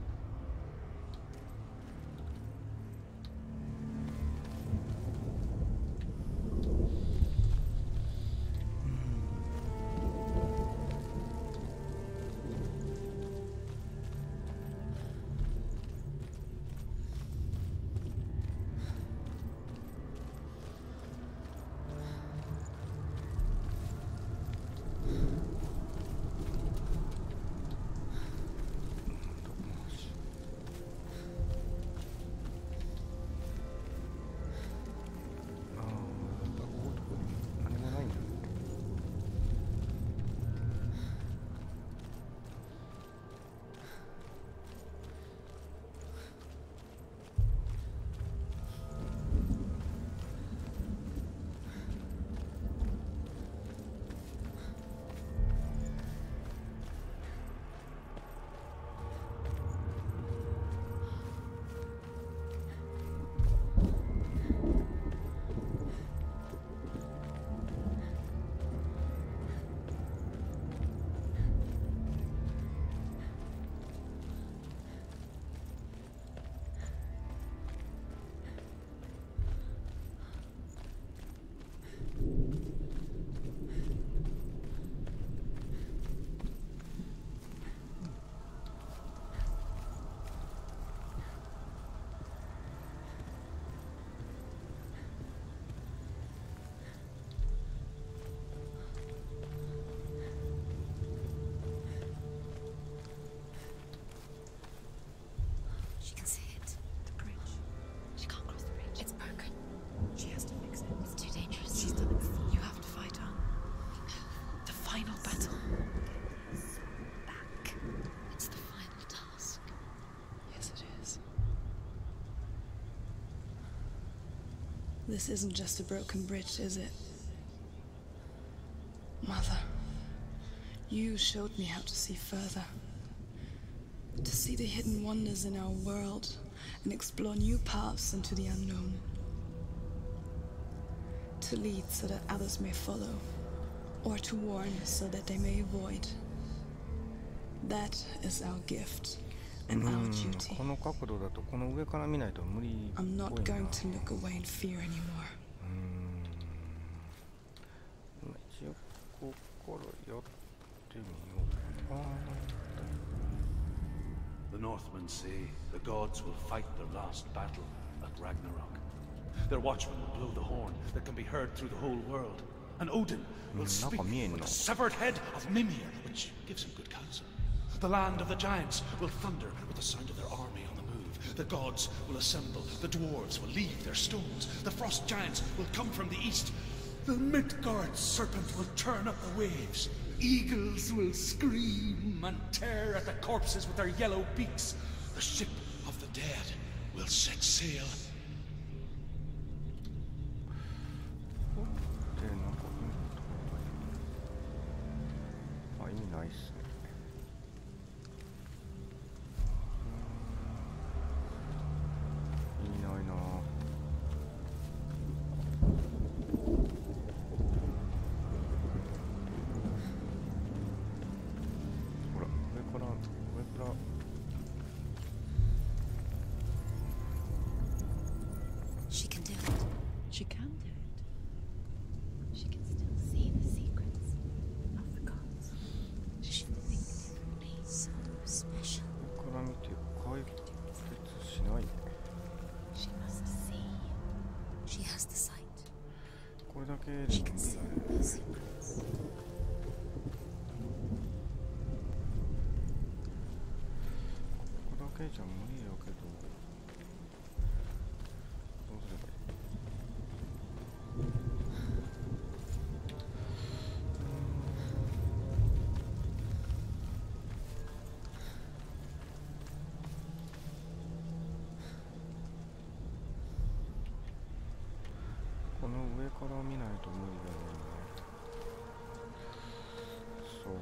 She can see it. The bridge. She can't cross the bridge. It's broken. She has to fix it. It's too dangerous. She's done it before. You have to fight on. The final battle. Back. It's the final task. Yes, it is. This isn't just a broken bridge, is it? Mother, you showed me how to see further. To see the hidden wonders in our world and explore new paths into the unknown. To lead so that others may follow, or to warn so that they may avoid. That is our gift and our duty. この角度だとこの上から見ないと無理っぽい I'm な。 not going to look away in fear anymore. 一応ここからやってみようかな。 The Northmen say the gods will fight their last battle at Ragnarok. Their watchmen will blow the horn that can be heard through the whole world. And Odin will speak with the severed head of Mimir, which gives him good counsel. The land of the giants will thunder with the sound of their army on the move. The gods will assemble. The dwarves will leave their stones. The frost giants will come from the east. The Midgard serpent will turn up the waves. Eagles will scream and tear at the corpses with their yellow beaks. The ship of the dead will set sail. でなんかあ、意味ないっすね。意味ないな。ほら、上から。She can do it. She can do it. She can still see the secrets of the gods. She thinks differently. So special. 上から見て解決しない。 She must see. She has the sight. これだけでも She 無 can 理 see だね。 the secrets. ここだけじゃ無理やけど、どうすればいい？この上から見ないと無理だよね。そう。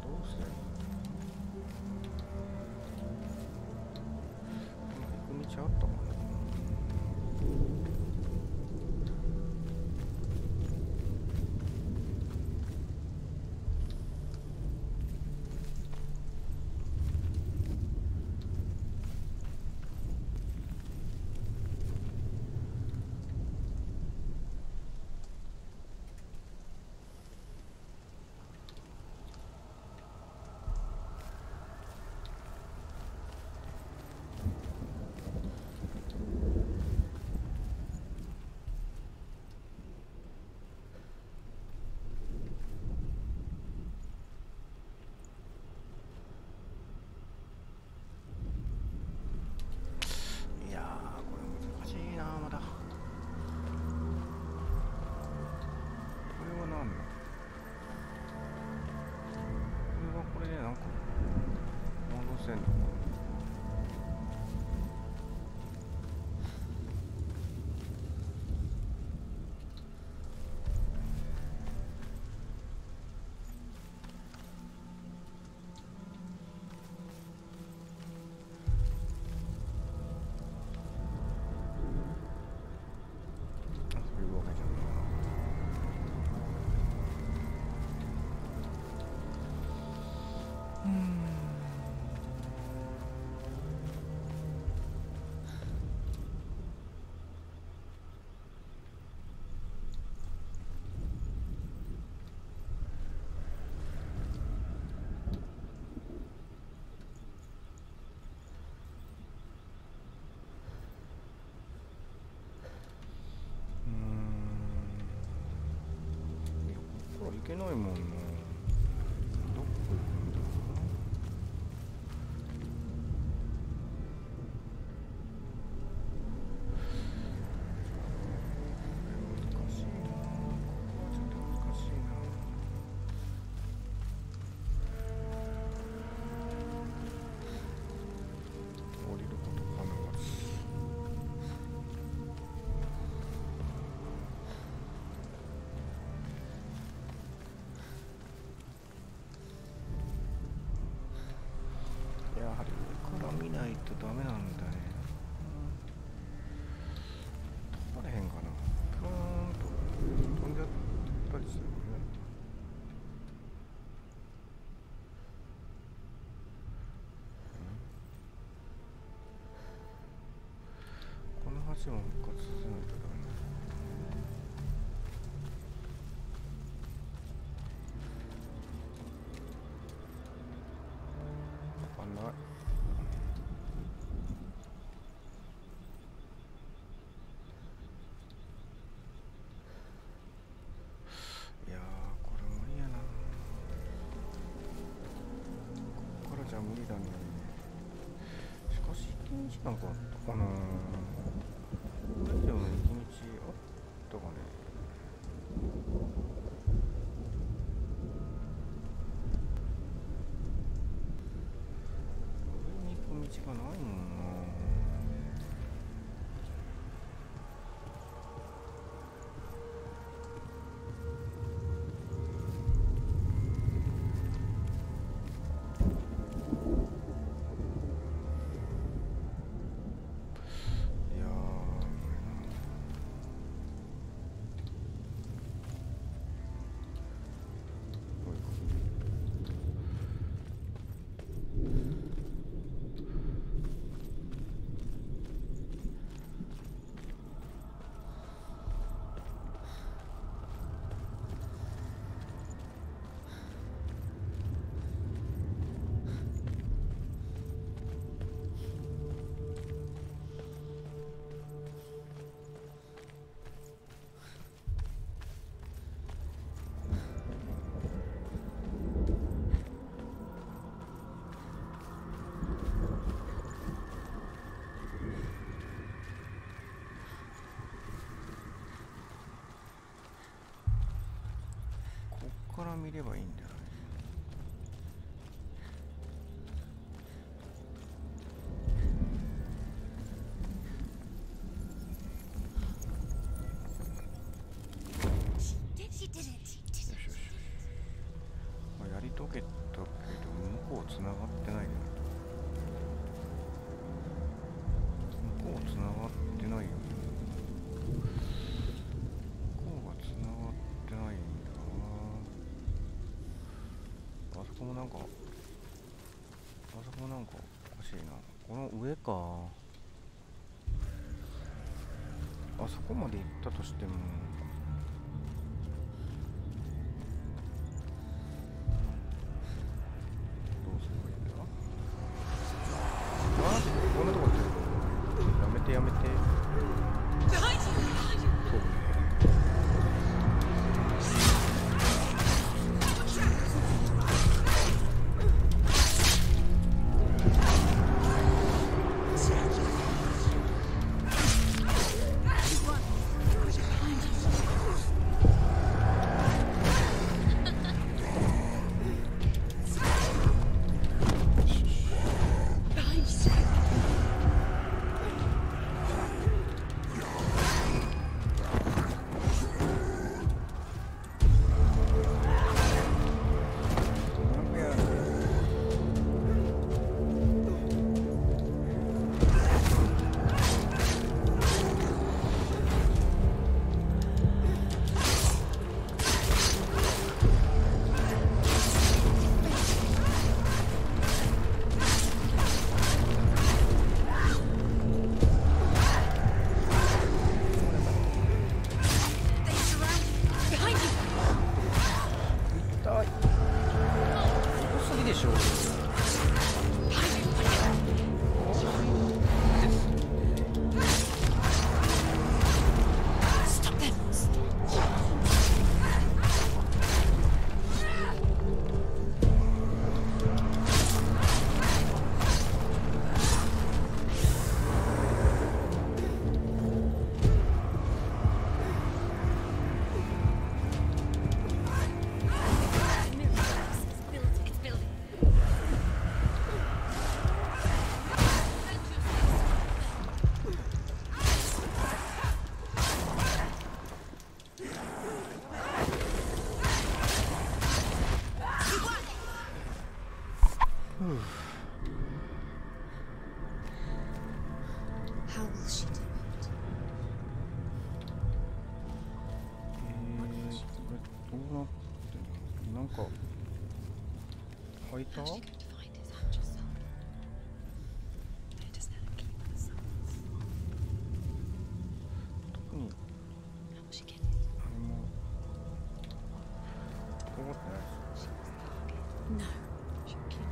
どうすればいいの？行く道あったかな。いやー、これ難しいな、まだ。これは何だ？これはこれでなんか戻せんのかな。そういうわけじゃないな。いや、ここから行けないもんな。どこ行くんだ？ダメなんだね。飛ばれへんかな。プーンと飛んじゃったりするよね。この橋も復活させないとダメ。わかんない。いやー、これ無理やな。こっからじゃ無理だね。しかし行き道なんかあったかな。これ以上の行き道あったかね。上に行く道がないもんな。いやー、こっから見ればいいんじゃない？She did it. よしよしよし。まあ、やり遂げたけど向こうつながってないね。向こうつながってないよね。向こうがつながってないんだな。あそこもなんかおかしいな。この上か。あそこまで行ったとしてもどうすればいいんだ。あ、こんなとこってやめて。そうね。she do it? これどうなってんの？なんか履いた？ How's she going to find his actual soul? Where does Helen keep her souls? 特に How will she get it? 何も思ってないです。 No. She can't.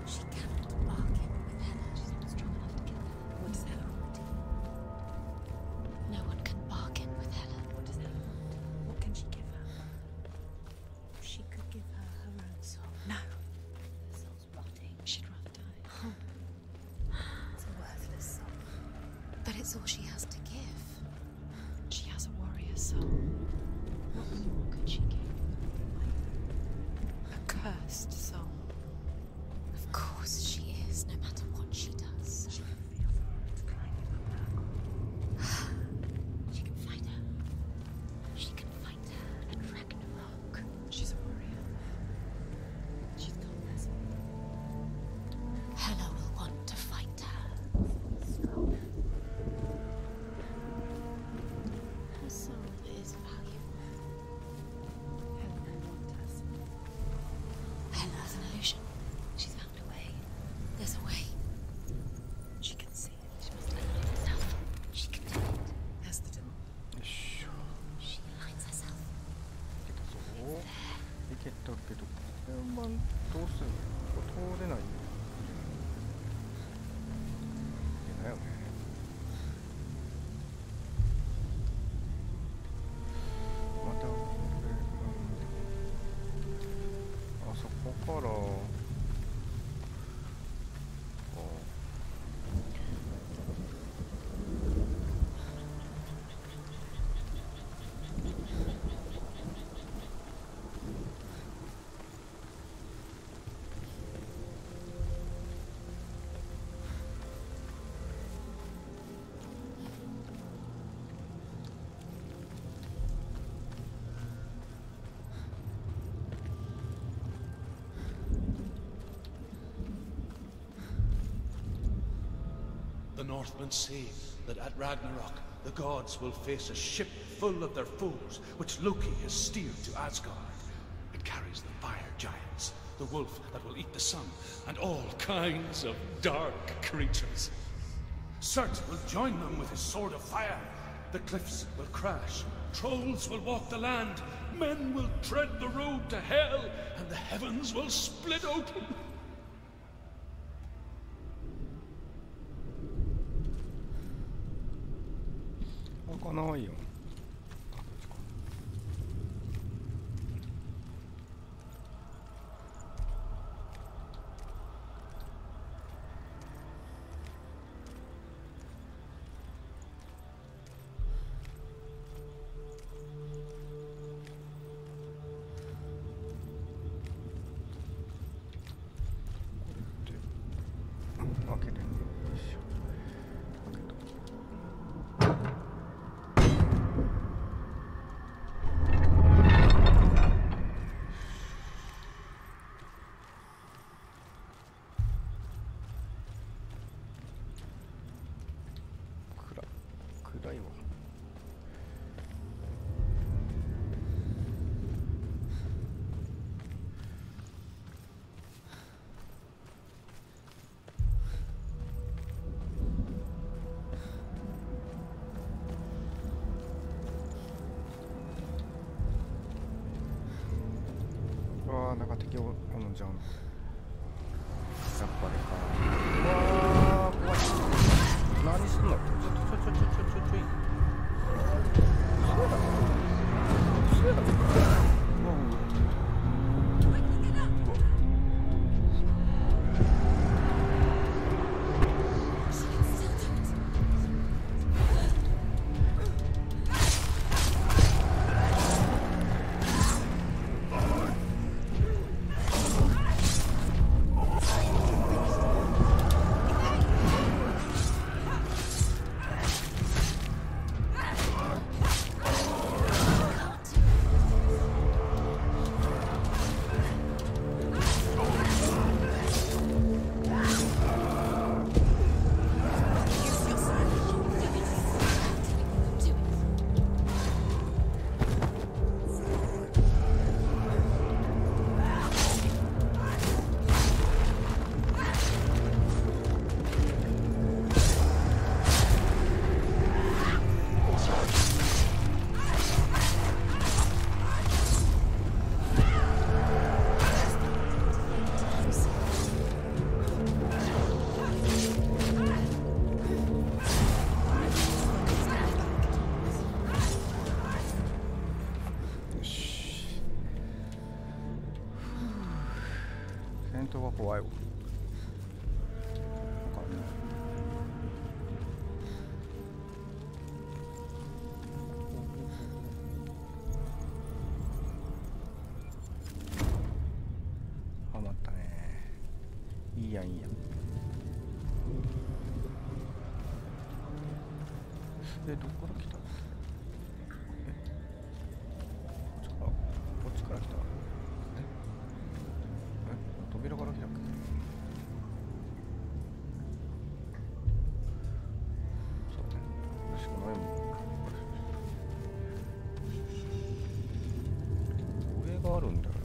She cannot bargain with Helen. She's not strong enough to get there. What does Helen want? No one can bargain with Helen. What does Helen want? What can she give her? She could give her her own soul. No. Her soul's rotting. She'd rather die. It's a worthless soul. But it's all she has to give. She has a warrior soul. What more could she give? A cursed soul. Of course she is, no matter what she does. She can feel the world climbing up her. She can fight her. She can fight her at Ragnarok. She's a warrior. She's got this. Hela will want to fight her. Strong. Her soul is valuable. Hela will want her soul. Hela's an illusion. She's found a way. There's a way. She can see it. She must align herself. She can do it. There's the door. よいしょ。 She aligns herself. いけたぞ。いけたけど、これはどうするの？ここ通れないよ。いけないよね。またこれ、あそこから。The Northmen say that at Ragnarok the gods will face a ship full of their foes, which Loki has steered to Asgard. It carries the fire giants, the wolf that will eat the sun, and all kinds of dark creatures. Surt will join them with his sword of fire. The cliffs will crash, trolls will walk the land, men will tread the road to hell, and the heavens will split open. 開かないよ。開けてね。よいしょ。開けた。暗いわ。わあ、なんか敵おるんじゃん。やっぱりか。うわー、怖い。何すんの？ちょい。嘘やろ。怖いわ。わかんない。ハマったね。いいやんいいやん。どこから来た？こっちから来た？扉から来たっけ？そうね。しかないもん。上があるんだよな。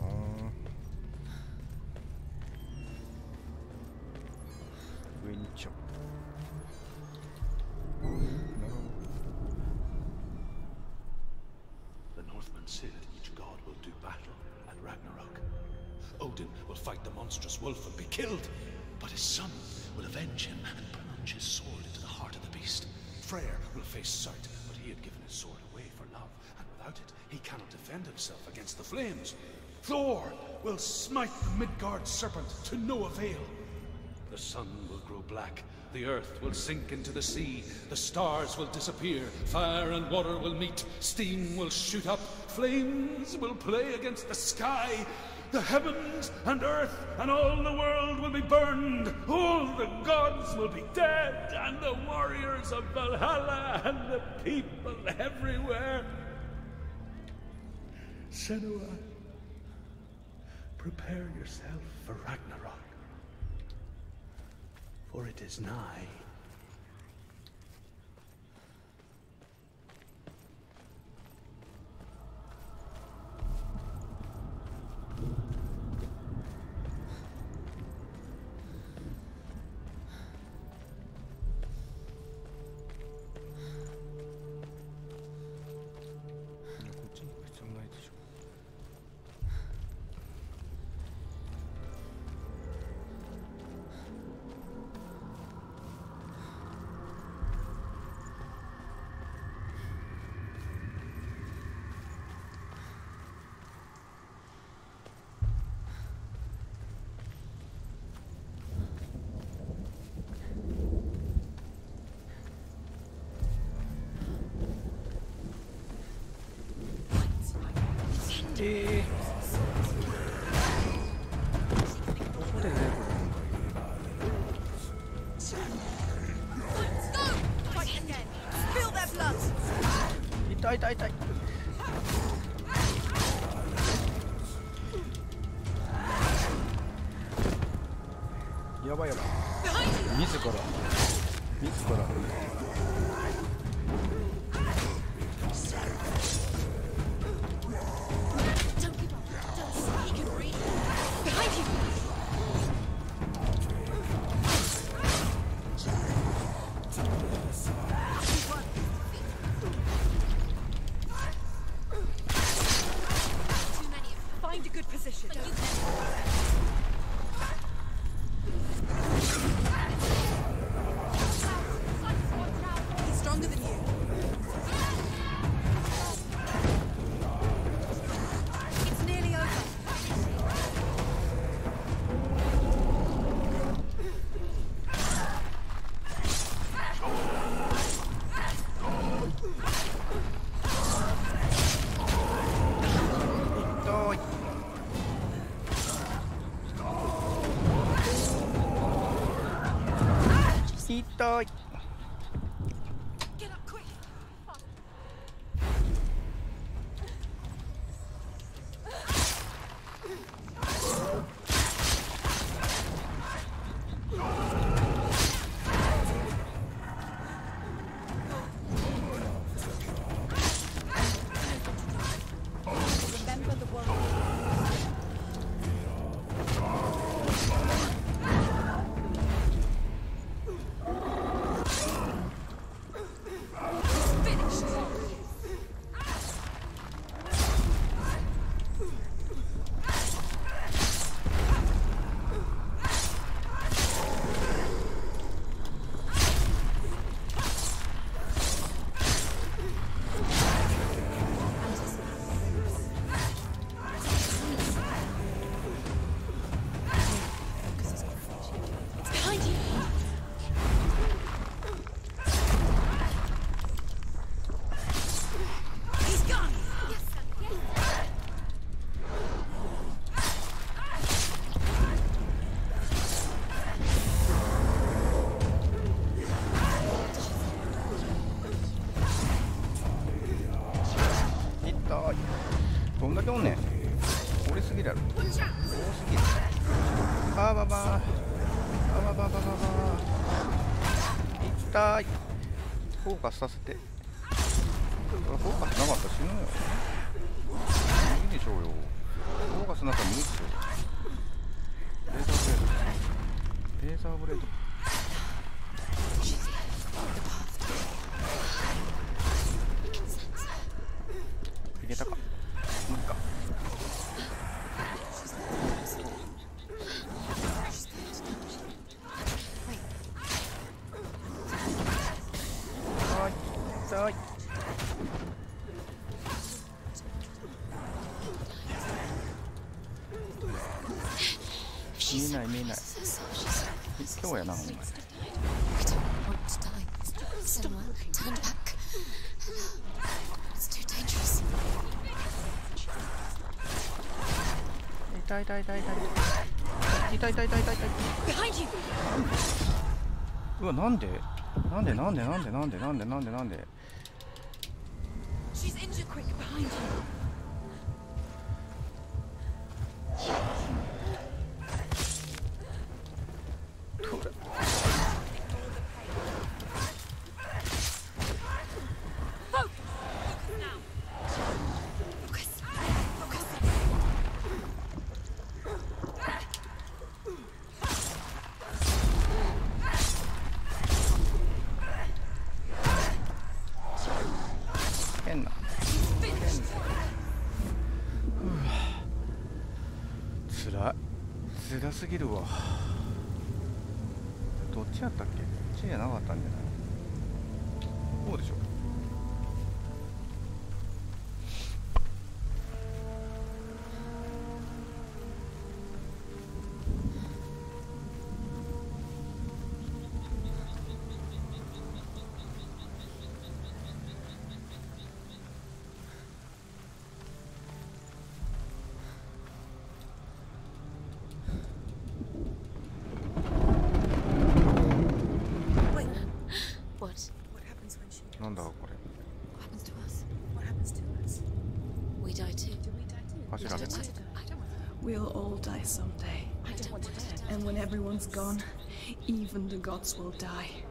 上に行っちゃう。Said each god will do battle at Ragnarok. Odin will fight the monstrous wolf and be killed, but his son will avenge him and plunge his sword into the heart of the beast. Freyr will face Surt, but he had given his sword away for love, and without it, he cannot defend himself against the flames. Thor will smite the Midgard serpent to no avail. The sun will grow black. The earth will sink into the sea. The stars will disappear. Fire and water will meet. Steam will shoot up. Flames will play against the sky. The heavens and earth and all the world will be burned. All the gods will be dead. And the warriors of Valhalla and the people everywhere. Senua, prepare yourself for Ragnarok. For it is nigh.痛い痛い痛い。やばいやばい。自ら。Find a good position. He's stronger than you. It's nearly over.痛い。 Get up quick. Remember the world. 痛い。フォーカスさせて。フォーカスなかったら死ぬよ。いいでしょうよ。フォーカスなんか無理ですよ。レーザーブレード。いけたか。無理か。はい、痛い。見えない見えない。今日やなお前。痛い痛い痛い痛い痛い痛い痛い痛い痛い痛い。うわ、なんでなんでなんでなんでなんでなんでなんでなんで。変なつらい。つらすぎるわ。どっちやったっけ。こっちじゃなかったんじゃない。こうでしょ。なんだこれ。走られない。We'll all die someday. And when everyone's gone, even the gods will die.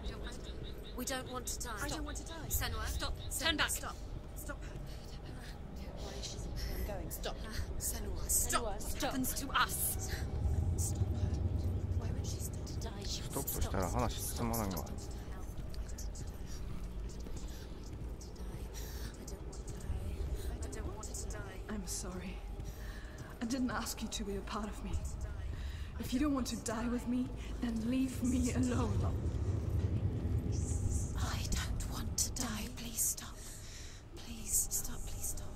We don't want to die. I don't want to die. Senua, stop. Turn back. Stop. Stop. I'm going. Stop. Senua, stop. What happens to us? Stop her. Why would she stop to die? She ストップしたら話進まないわ。I'm sorry. I didn't ask you to be a part of me. If you don't want to die with me, then leave me alone. I don't want to die. Please stop. Please stop. Please stop.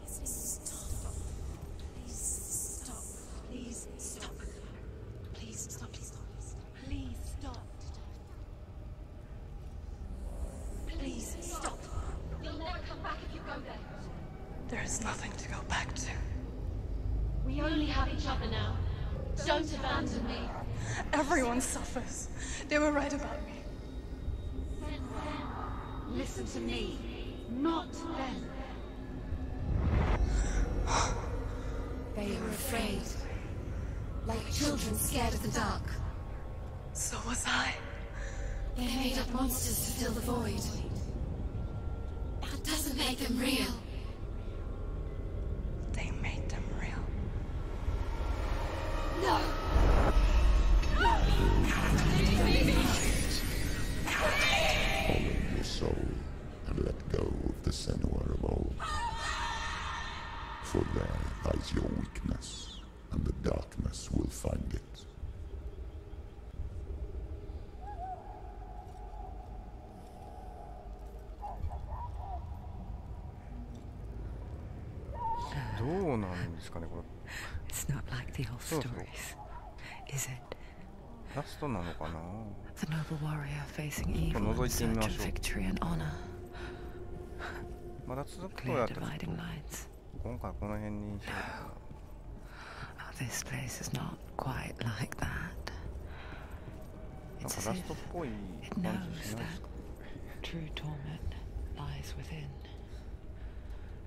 Please stop. Please stop. Please stop. Please stop. Please stop. Please stop. Please stop. You'll never come back if you go there. There is nothing to go back to. We only have each other now. Don't abandon me. Everyone suffers. They were right about me. Listen to me, not them. They are afraid. Like children scared of the dark. So was I. They made up monsters to fill the void. That doesn't make them real. They made them real. No! Follow your soul and let go of the Senua of old. For there lies your weakness, and the darkness will find it. どうなんですかねこれ。It's not like the old So, so. stories, is it? ラストなのかな。 The noble warrior facing evil in 覗いてみ search ま of しょう。 victory and honor. まだ続くと Clear やったら dividing lines. 今回この辺にしようか Oh, this place is not quite like that. な。なん It's か as ラ if ストっぽい it 感 knows じしないです that か。 true torment lies within.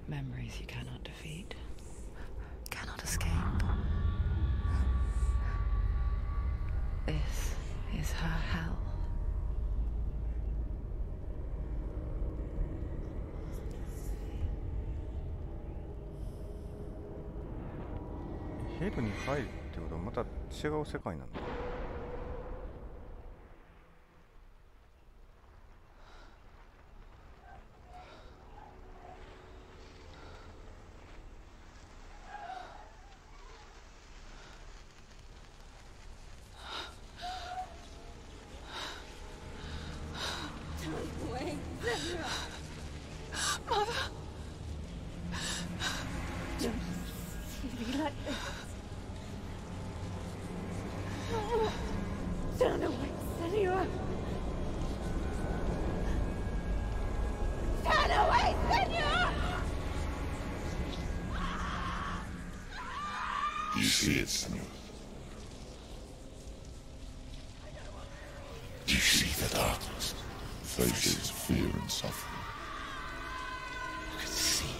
Memories you cannot defeat, cannot escape. This is her hell. ケーブに帰るってことはまた違う世界なの？Turn away, Senua! Turn away, Senua! You see it, Senua? You see the darkness, faces fear and suffering. I can see it.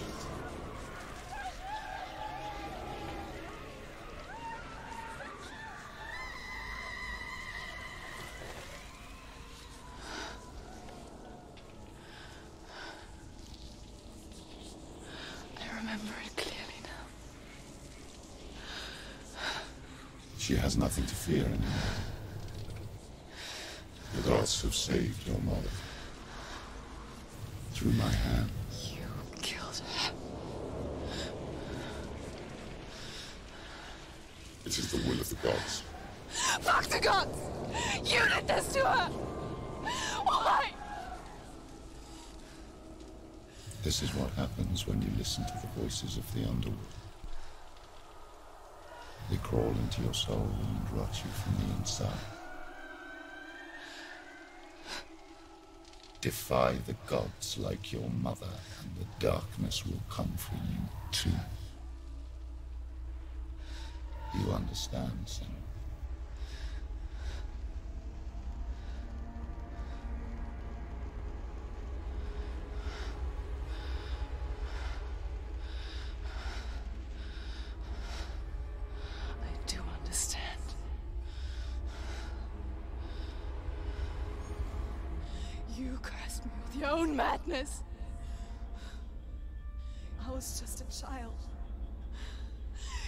She has nothing to fear anymore. The gods have saved your mother. Through my hand. You killed her. It is the will of the gods. Fuck the gods! You did this to her! Why? This is what happens when you listen to the voices of the underworld. They crawl into your soul and rot you from the inside. Defy the gods like your mother, and the darkness will come for you too. You understand, Senua? You cursed me with your own madness. I was just a child.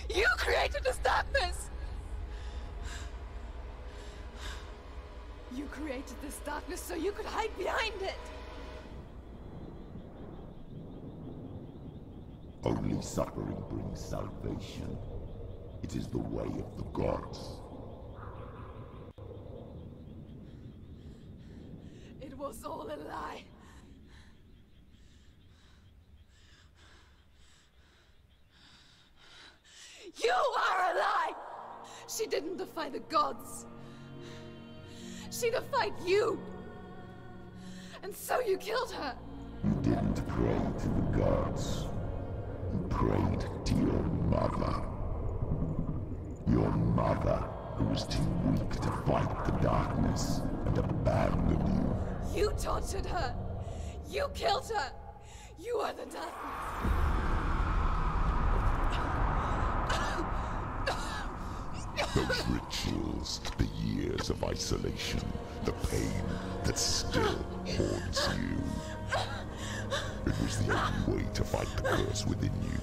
You created this darkness! You created this darkness so you could hide behind it! Only suffering brings salvation. It is the way of the gods. It was all a lie. You are a lie! She didn't defy the gods. She defied you. And so you killed her. You didn't pray to the gods. You prayed to your mother. Your mother, who was too weak to fight the darkness and abandoned you. You tortured her. You killed her. You are the darkness. Those rituals, the years of isolation, the pain that still haunts you. It was the only way to fight the curse within you.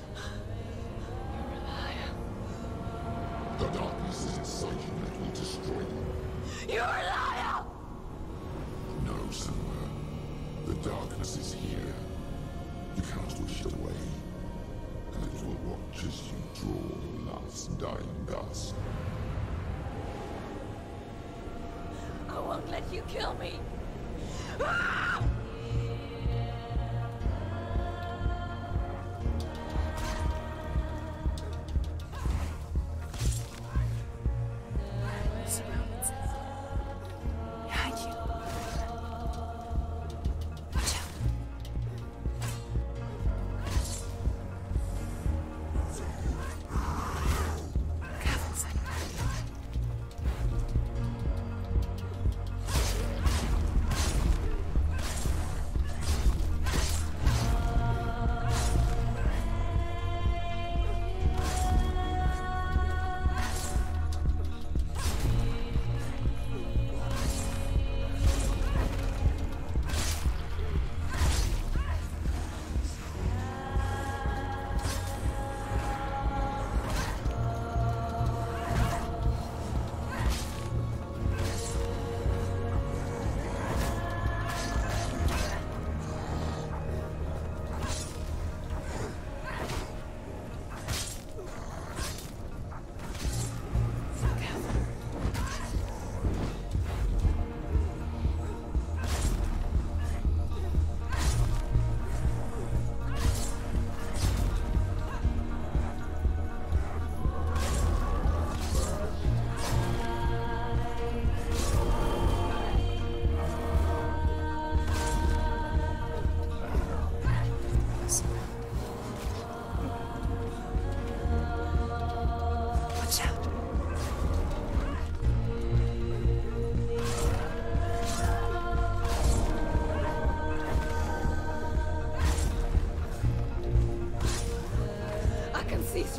The darkness is inside you that will destroy you. You're a liar! No, Senua. The darkness is here. You cannot wish it away. And it will watch as you draw the last dying gasp. I won't let you kill me.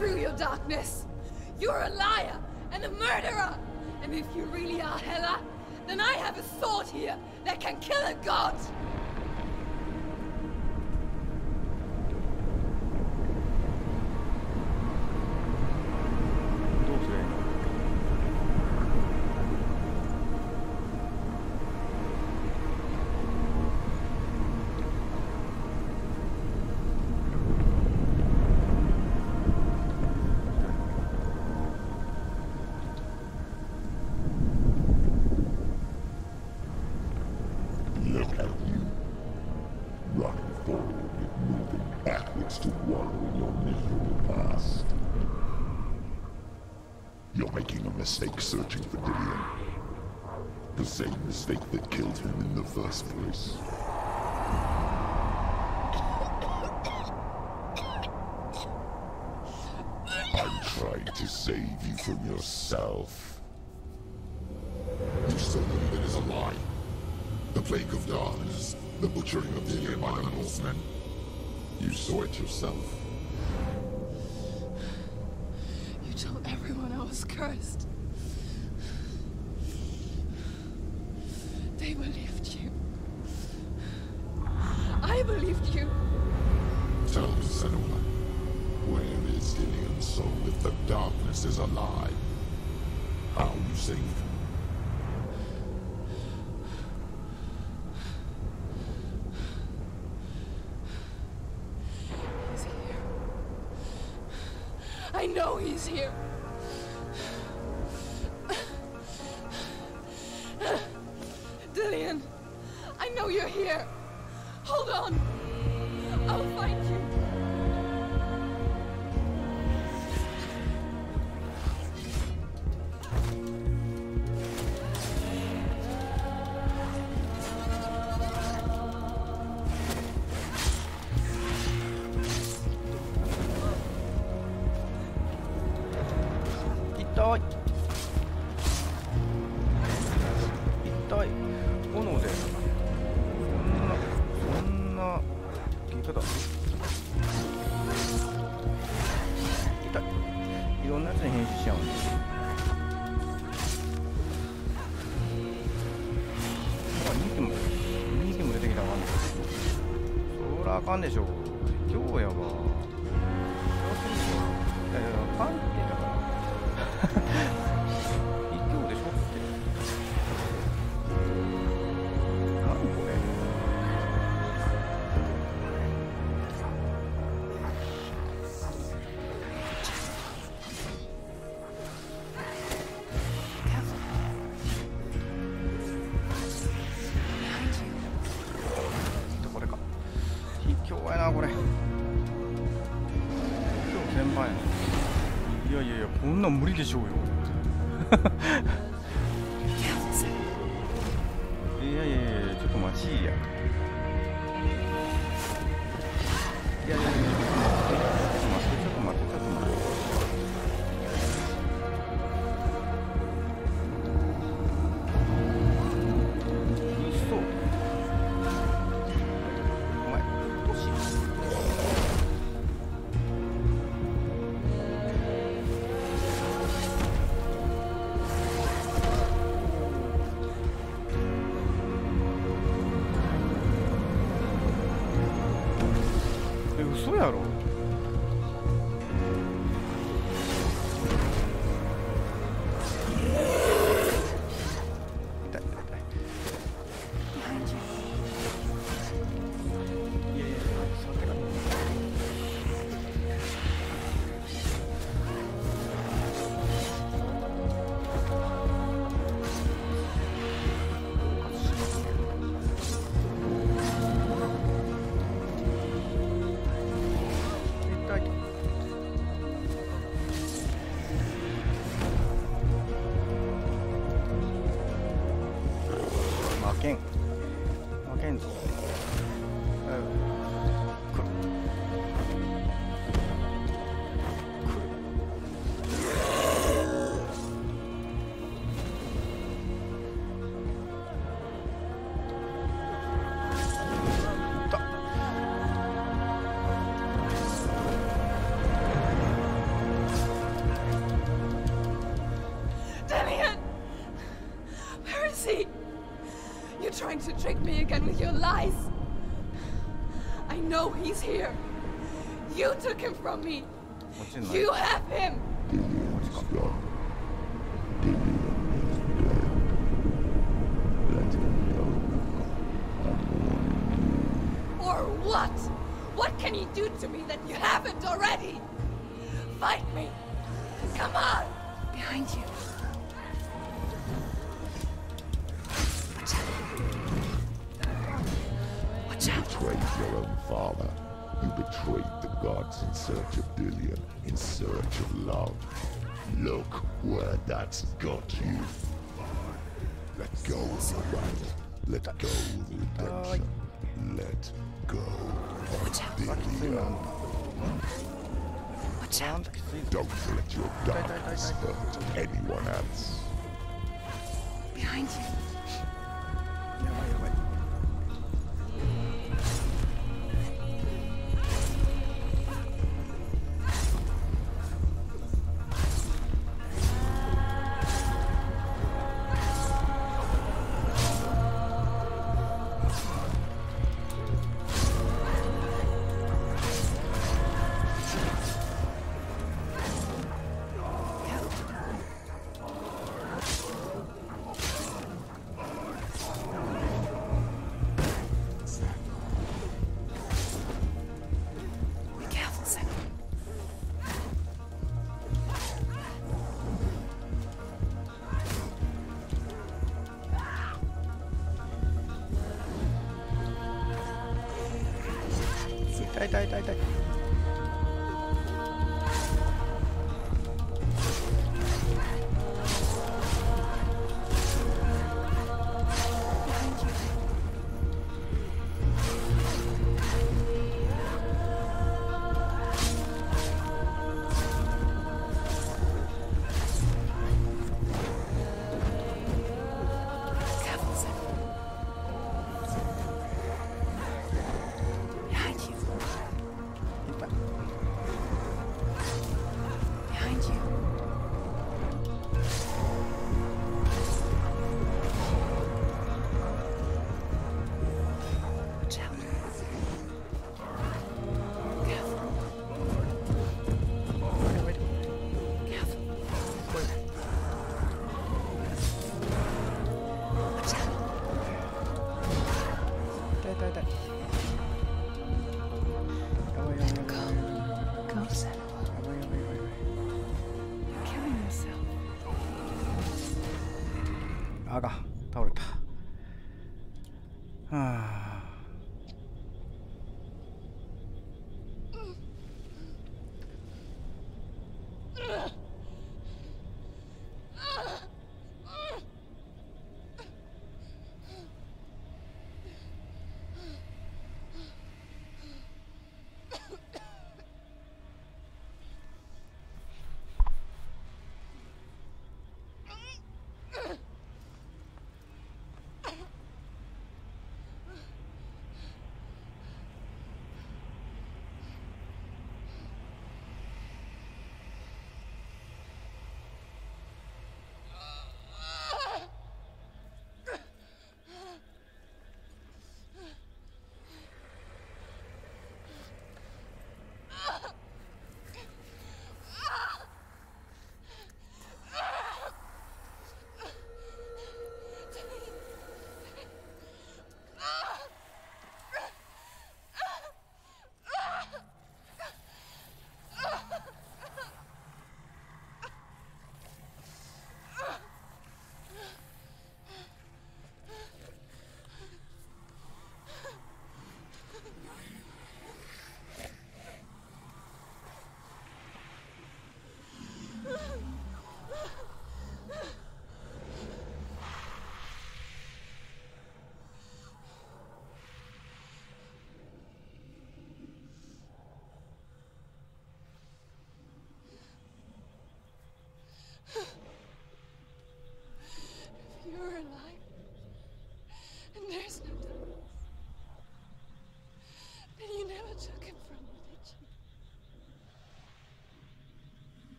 through your darkness. You're a liar and a murderer. And if you really are Hela, then I have a sword here that can kill a god. どうすりゃいいの？Look at you. Running forward and moving backwards to wallow in your miserable past. You're making a mistake searching for Dillion. The same mistake that killed him in the first place. I'm trying to save you from yourself. You still believe it is a lie? The plague of darkness, the butchering of Dillion by the Northmen. You saw it yourself. You told everyone I was cursed. They believed you. I believed you. Tell me, Senua, where is Dillion's soul if the darkness is a lie? How you saved him? He's here. I know he's here. Dillion, I know you're here. Hold on. I'll find you.痛い炎でそんな切り方痛いいろんなやつに変身しちゃうんです。2点も出てきたらあかんでそらあかんでしょ今日やわ。いやいやパンってだから一強でしょって何これ。これか一強やなこれ。今日先輩いやいやいやこんなん無理でしょうよいやいやいやちょっと待ちいや。いやいやいやちょっと待ってちょっと待ってちょっと待って。嘘。お前どうしよう。嘘やろ。痛い痛い痛い。いやいや触ってから。負けんぞ。来る。来た。trick me again with your lies. I know he's here. You took him from me. You have him. Dillian's gone. Dillian is dead. Let him go. I'm warning you. Or what? What can he do to me that you haven't already? Fight me. Come on. Behind you. Watch out. You betrayed your own father. You betrayed the gods in search of Dillian, in search of love. Look where that's got you. Let go of the right. Let go of redemption. Let go of Dillian. Watch out. Don't let your darkness hurt anyone else. Behind you. やばいやばい。Be careful, Senua.痛い痛い痛い痛い。Careful, Senua. Behind you. 痛い。 Behind you. Watch out. Careful. Careful. Watch out. 痛い痛い痛い。やばいやばいやばいやばい。 Go, Senua. やばいやばいやばいやばい。 You're killing yourself. あが倒れた。はあ。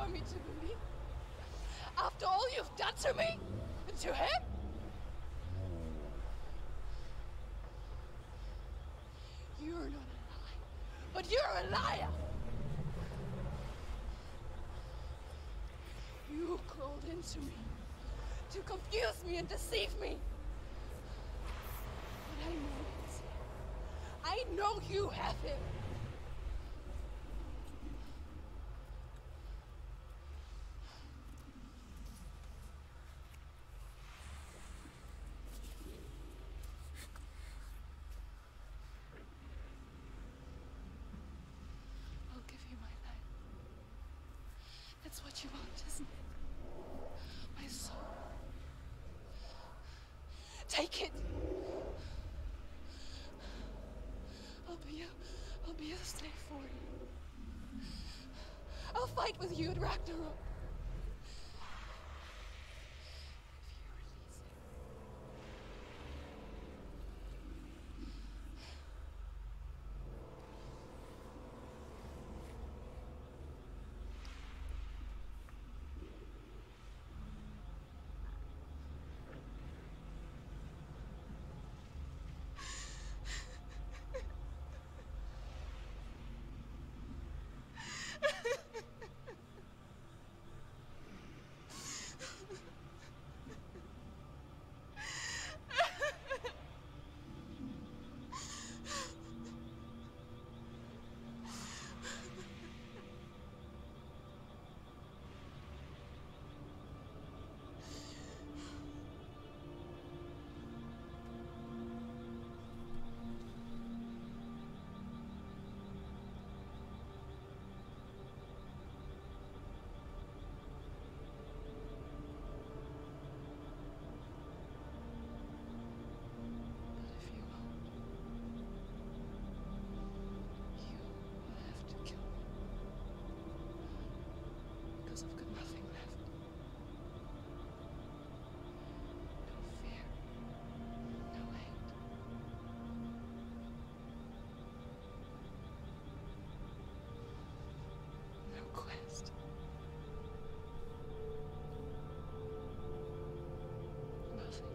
want me to believe? After all you've done to me? And to him? You're not a liar, but you're a liar! You crawled into me to confuse me and deceive me. But I know it. I know you have him. I'll give you my life. That's what you want, isn't it? My soul. Take it. I'll be a slave for you. I'll fight with you at Ragnarok. I've got nothing left. No fear. No hate. No quest. Nothing.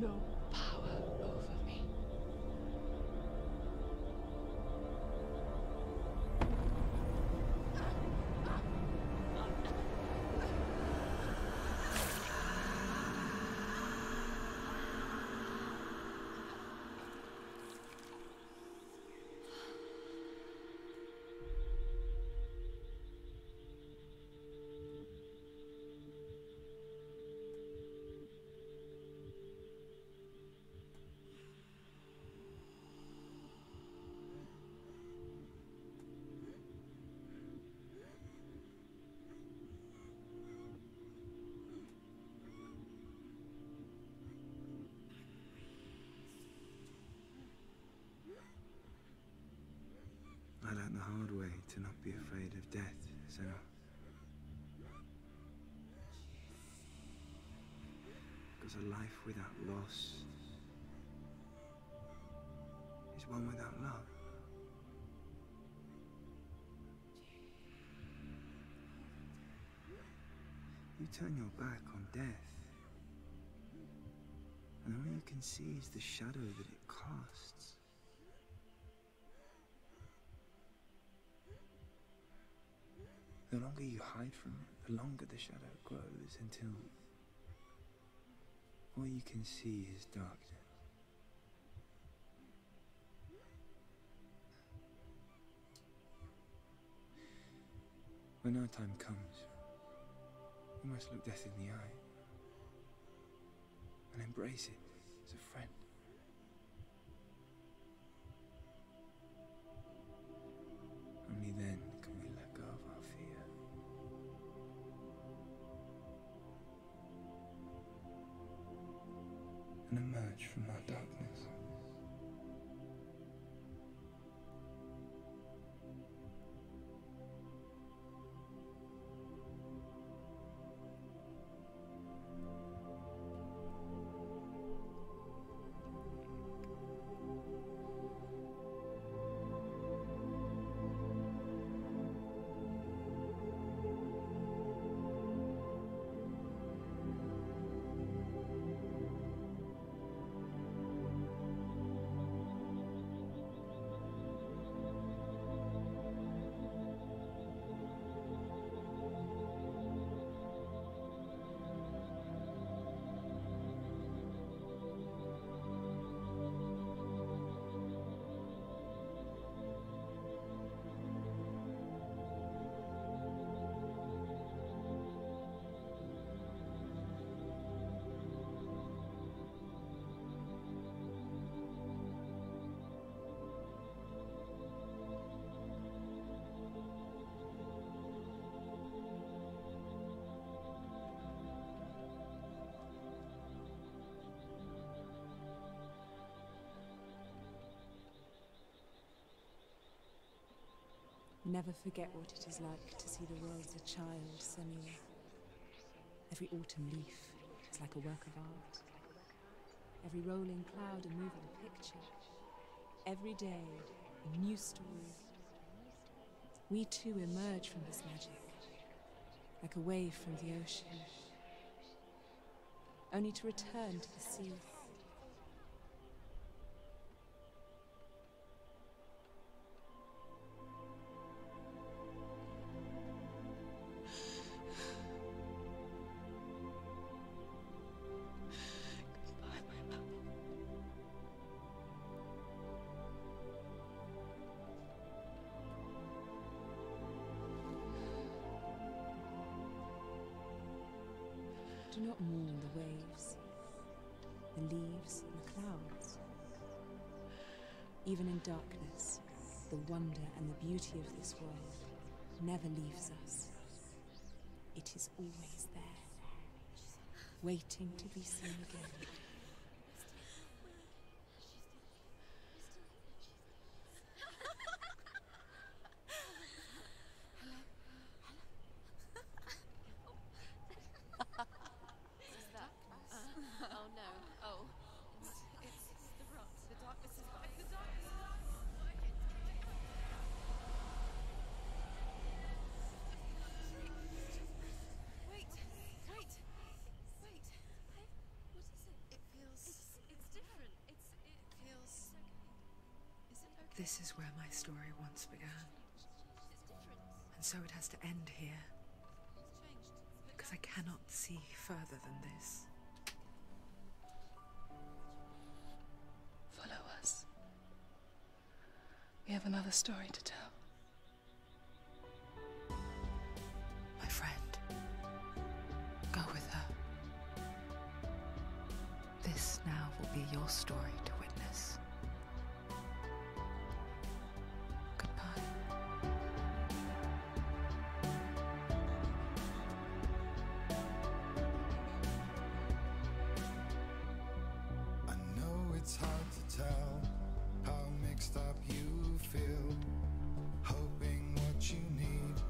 No power over me. I learned the hard way to not be afraid of death, Senua. Because a life without loss is one without love. You turn your back on death, and all you can see is the shadow that it casts. The longer you hide from it, the longer the shadow grows until all you can see is darkness. When our time comes, we must look death in the eye and embrace it as a friend. Only then can we let go of our fear. And emerge from our darkness. Never forget what it is like to see the world as a child, Senua. Every autumn leaf is like a work of art. Every rolling cloud a moving picture. Every day, a new story. We too emerge from this magic, like a wave from the ocean, only to return to the sea. Do not mourn the waves, the leaves and the clouds. Even in darkness, the wonder and the beauty of this world never leaves us. It is always there, waiting to be seen again. This is where my story once began. And so it has to end here. Because I cannot see further than this. Follow us. We have another story to tell. My friend, go with her. This now will be your story to witness. It's hard to tell how mixed up you feel, hoping what you need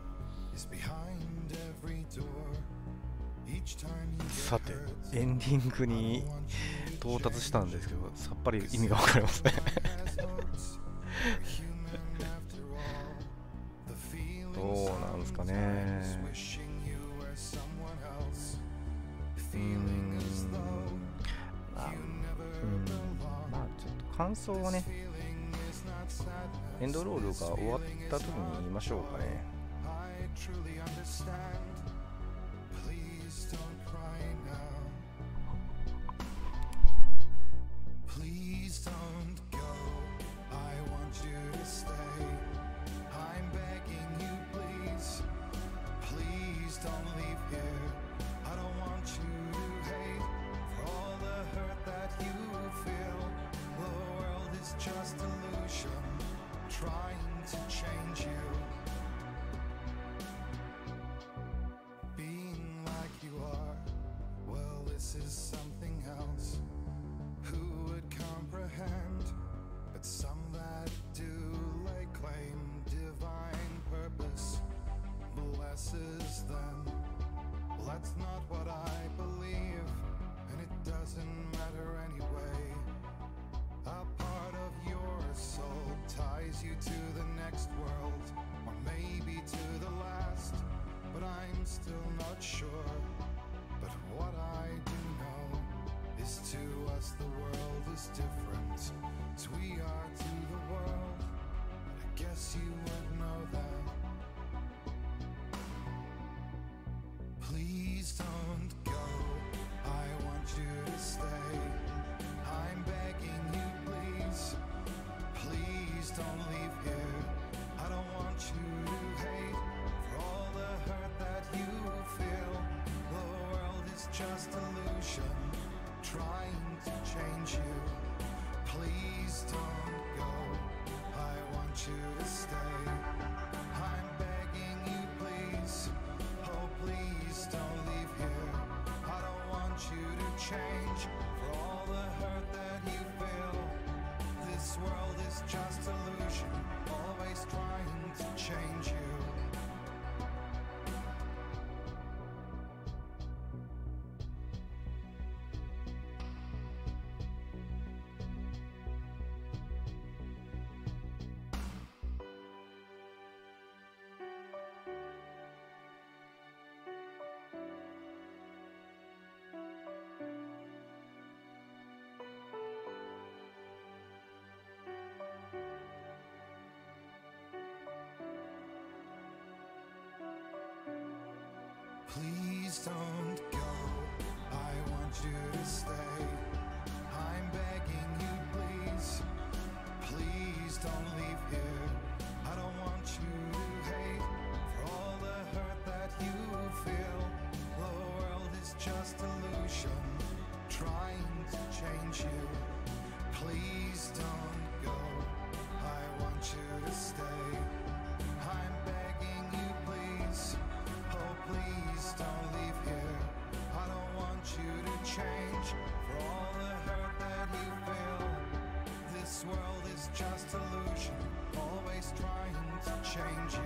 is behind every door. Each time you get さて、エンディングに到達したんですけど、さっぱり意味が分かりません。どうなんですかね。まあちょっと感想はね、エンドロールが終わった時に言いましょうかね。Just illusion, trying to change you. Being like you are, well, this is something else. Who would comprehend? But some that do lay claim divine purpose blesses them. Well, that's not what I believe, and it doesn't matter anyway. A part of your soul ties you to the next world, or maybe to the last, but I'm still not sure. But what I do know is to us the world is different, as we are to the world. I guess you would know that. Please don't go, I want you to stay. I'm begging you, please, please don't leave here. I don't want you to hate for all the hurt that you feel. The world is just illusion, trying to change you. Please don't go, I want you to stay. I'm begging you, please, oh please don't leave here. I don't want you to change for all the hurt that you feel. This world is just illusion, always trying to change. change you. Please don't go, I want you to stay. I'm begging you, please. Please don't leave here. I don't want you to hate for all the hurt that you feel. The world is just illusion, trying to change you. Please don't go, I want you to stay. I'm begging you, please. Oh, please don't leave here. I don't want you to change for all the hurt that you feel. This world is just illusion, always trying to change you.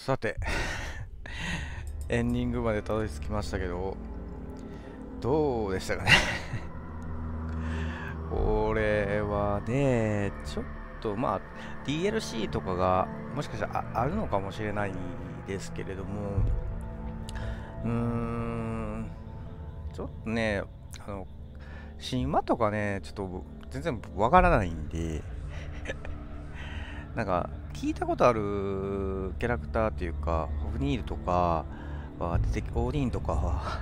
さてエンディングまでたどり着きましたけど、どうでしたかねこれはね、ちょっとまあ DLC とかがもしかしたら あるのかもしれないですけれども、ちょっとね、神話とかね、ちょっと全然わからないんでなんか聞いたことあるキャラクターっていうか、ホフニールとかは出てき、オーディンとかは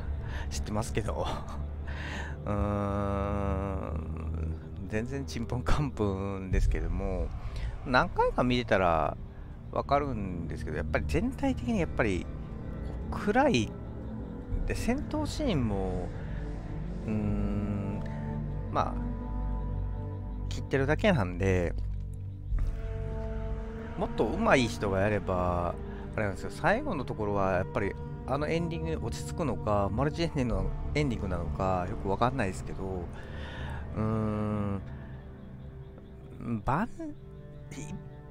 知ってますけど全然ちんぷんかんぷんですけども、何回か見てたらわかるんですけど、やっぱり全体的にやっぱり暗いで、戦闘シーンもまあ切ってるだけなんで、もっと上手い人がやればあれなんですよ。最後のところはやっぱりあのエンディングに落ち着くのか、マルチエンディングのエンディングなのかよくわかんないですけど、一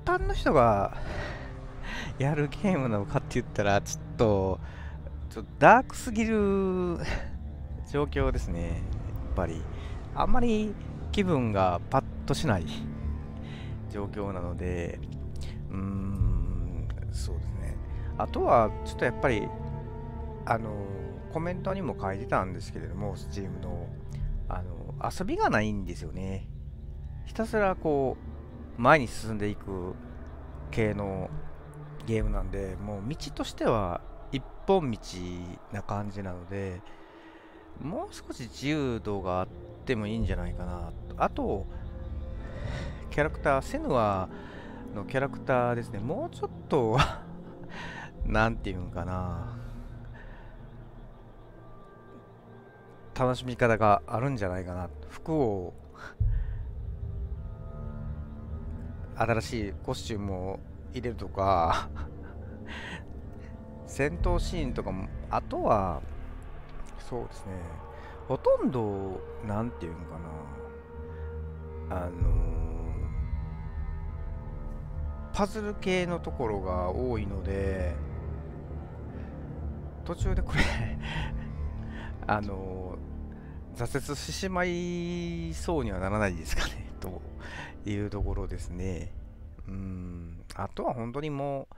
般の人がやるゲームなのかって言ったらちょっとダークすぎる状況ですね。やっぱりあんまり気分がパッとしない状況なので、そうですね。あとはちょっとやっぱりコメントにも書いてたんですけれども、Steam の遊びがないんですよね。ひたすらこう前に進んでいく系のゲームなんで、もう道としては一本道な感じなので、もう少し自由度があってもいいんじゃないかなと。あとキャラクター、セヌアのキャラクターですね、もうちょっとなんていうんかな、楽しみ方があるんじゃないかな。服を新しいコスチュームを入れるとか戦闘シーンとかも、あとはそうですね、ほとんどなんていうんかな、パズル系のところが多いので、途中でこれ挫折してしまいそうにはならないですかねというところですね。あとは本当にも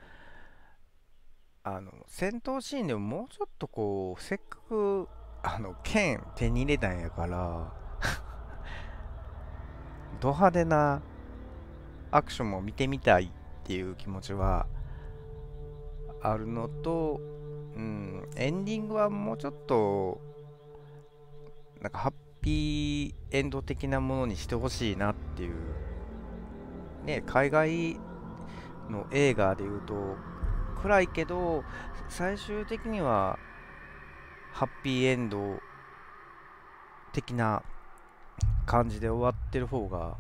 う戦闘シーンでももうちょっとこうせっかく剣手に入れたんやからド派手なアクションも見てみたいっていう気持ちはあるのと、エンディングはもうちょっとなんかハッピーエンド的なものにしてほしいなっていうね。海外の映画でいうと暗いけど最終的にはハッピーエンド的な感じで終わってる方が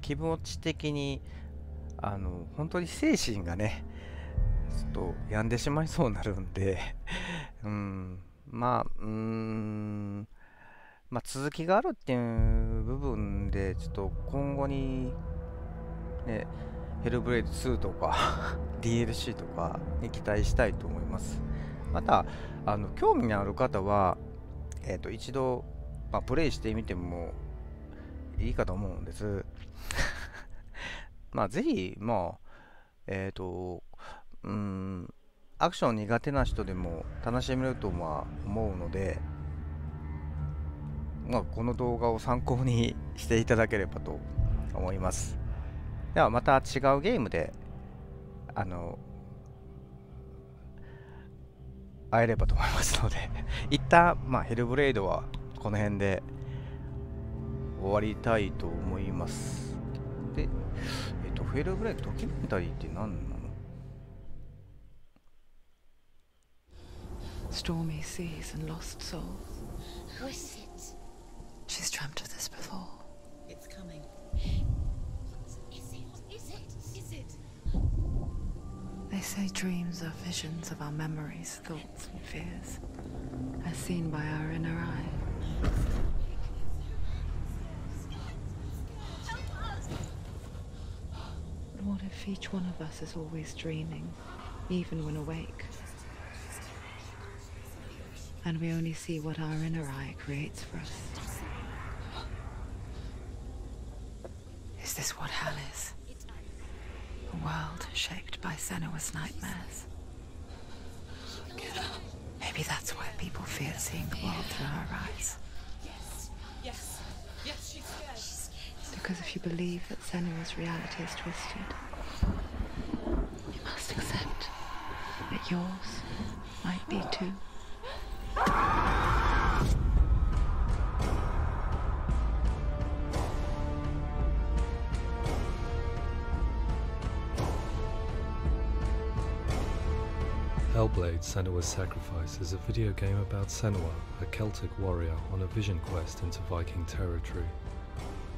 気持ち的に本当に精神がねちょっと病んでしまいそうになるんでまあ続きがあるっていう部分でちょっと今後にねヘルブレイド2とかDLC とかに期待したいと思います。また興味のある方は一度、プレイしてみてもいいかと思うんですぜひアクション苦手な人でも楽しめるとは思うので、この動画を参考にしていただければと思います。ではまた違うゲームで会えればと思いますので一旦ヘルブレイドはこの辺で終わりたいと思います。で、ヘルブレイドドキュメンタリーって何なの？Stormy seas and lost souls. Who is it? She's dreamt of this before. It's coming. Is it? They say dreams are visions of our memories, thoughts and fears, as seen by our inner eye. But what if each one of us is always dreaming, even when awake? And we only see what our inner eye creates for us. Is this what hell is? A world shaped by Senua's nightmares. Maybe that's why people fear seeing the world through her eyes. Yes, she's scared. Because if you believe that Senua's reality is twisted, you must accept that yours might be too. Hellblade: Senua's Sacrifice is a video game about Senua, a Celtic warrior on a vision quest into Viking territory.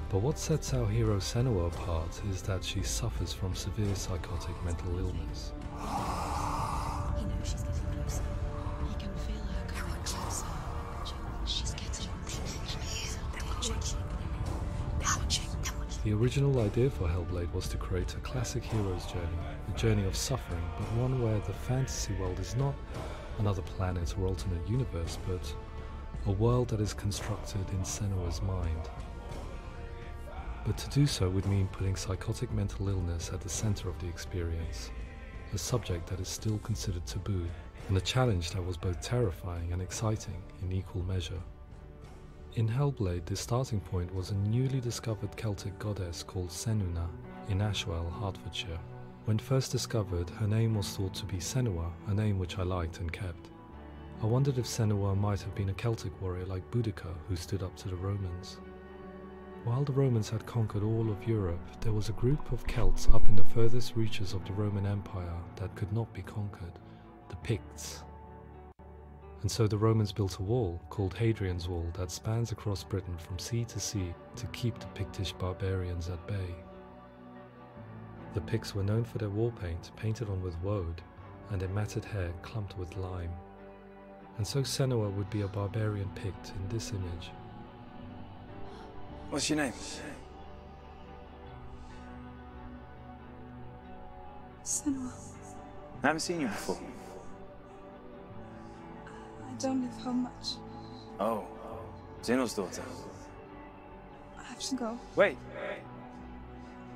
But what sets our hero Senua apart is that she suffers from severe psychotic mental illness. He knows she's getting closer. He can feel her coming closer. She's getting closer. They're watching. The original idea for Hellblade was to create a classic hero's journey, a journey of suffering, but one where the fantasy world is not another planet or alternate universe, but a world that is constructed in Senua's mind. But to do so would mean putting psychotic mental illness at the center of the experience, a subject that is still considered taboo, and a challenge that was both terrifying and exciting in equal measure. In Hellblade, the starting point was a newly discovered Celtic goddess called Senua in Ashwell, Hertfordshire. When first discovered, her name was thought to be Senua, a name which I liked and kept. I wondered if Senua might have been a Celtic warrior like Boudica who stood up to the Romans. While the Romans had conquered all of Europe, there was a group of Celts up in the furthest reaches of the Roman Empire that could not be conquered, the Picts. And so the Romans built a wall, called Hadrian's Wall, that spans across Britain from sea to sea to keep the Pictish barbarians at bay. The Picts were known for their war paint, painted on with woad, and their matted hair clumped with lime. And so Senua would be a barbarian Pict in this image. What's your name? Senua, I haven't seen you before. I don't live home much. Oh, Zeno's daughter. I have to go. Wait.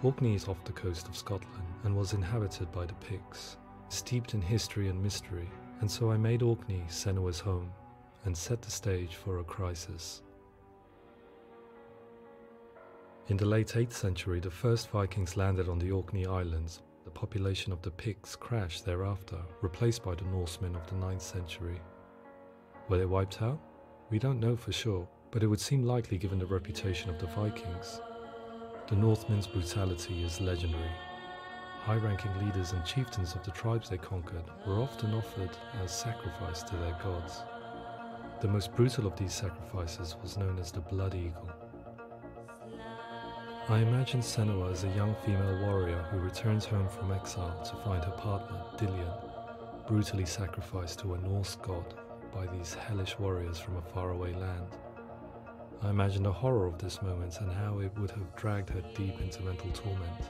Orkney is off the coast of Scotland and was inhabited by the Picts, steeped in history and mystery, and so I made Orkney Senua's home and set the stage for a crisis. In the late 8th century, the first Vikings landed on the Orkney Islands. The population of the Picts crashed thereafter, replaced by the Norsemen of the 9th century. Were they wiped out? We don't know for sure, but it would seem likely given the reputation of the Vikings. The Northmen's brutality is legendary. High-ranking leaders and chieftains of the tribes they conquered were often offered as sacrifice to their gods. The most brutal of these sacrifices was known as the Blood Eagle. I imagine Senua as a young female warrior who returns home from exile to find her partner, Dillion, brutally sacrificed to a Norse god by these hellish warriors from a faraway land. I imagine the horror of this moment and how it would have dragged her deep into mental torment.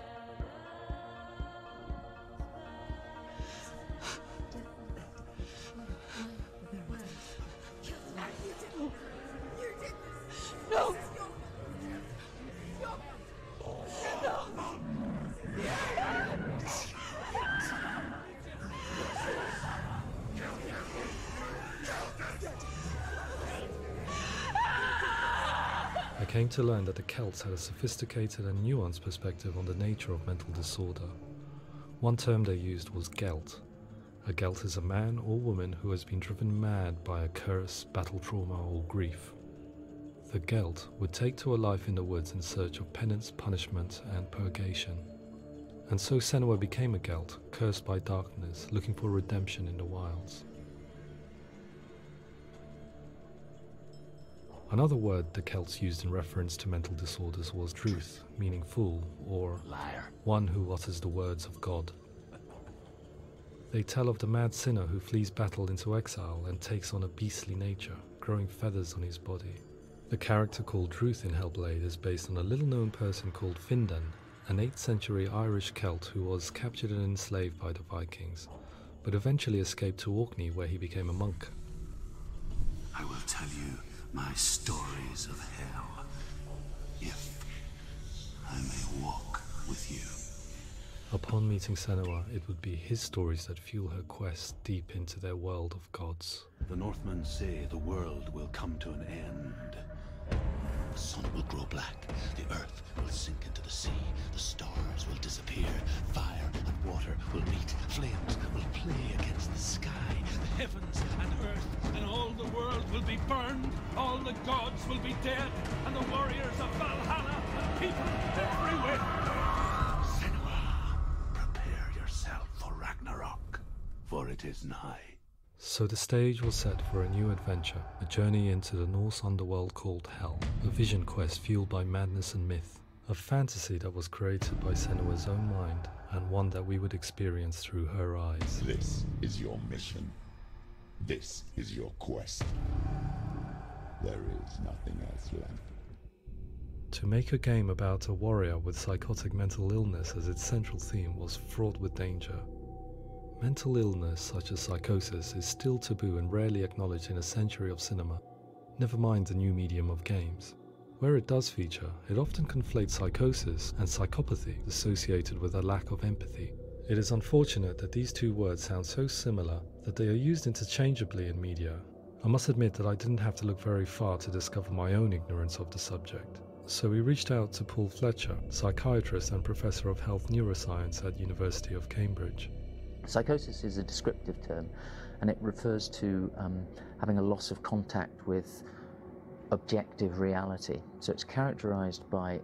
No! I came to learn that the Celts had a sophisticated and nuanced perspective on the nature of mental disorder. One term they used was Gelt. A Gelt is a man or woman who has been driven mad by a curse, battle trauma, or grief. The Gelt would take to a life in the woods in search of penance, punishment, and purgation. And so Senua became a Gelt, cursed by darkness, looking for redemption in the wilds. Another word the Celts used in reference to mental disorders was truth, meaning fool, or liar, one who utters the words of God. They tell of the mad sinner who flees battle into exile and takes on a beastly nature, growing feathers on his body. The character called Druth in Hellblade is based on a little-known person called Findan, an 8th century Irish Celt who was captured and enslaved by the Vikings, but eventually escaped to Orkney where he became a monk. I will tell you my stories of hell, if I may walk with you. Upon meeting Senua, it would be his stories that fuel her quest deep into their world of gods. The Northmen say the world will come to an end. The sun will grow black, the earth will sink into the sea, the stars will disappear, fire and water will meet, flames will play against the sky. The heavens and earth and all the world will be burned, all the gods will be dead, and the warriors of Valhalla and people everywhere. Senua, prepare yourself for Ragnarok, for it is nigh. So the stage was set for a new adventure, a journey into the Norse underworld called Hell, a vision quest fueled by madness and myth, a fantasy that was created by Senua's own mind, and one that we would experience through her eyes. This is your mission. This is your quest. There is nothing else left. To make a game about a warrior with psychotic mental illness as its central theme was fraught with danger. Mental illness such as psychosis is still taboo and rarely acknowledged in a century of cinema, never mind the new medium of games. Where it does feature, it often conflates psychosis and psychopathy associated with a lack of empathy. It is unfortunate that these two words sound so similar that they are used interchangeably in media. I must admit that I didn't have to look very far to discover my own ignorance of the subject. So we reached out to Paul Fletcher, psychiatrist and professor of health neuroscience at University of Cambridge. Psychosis is a descriptive term, and it refers to having a loss of contact with objective reality. So it's characterized by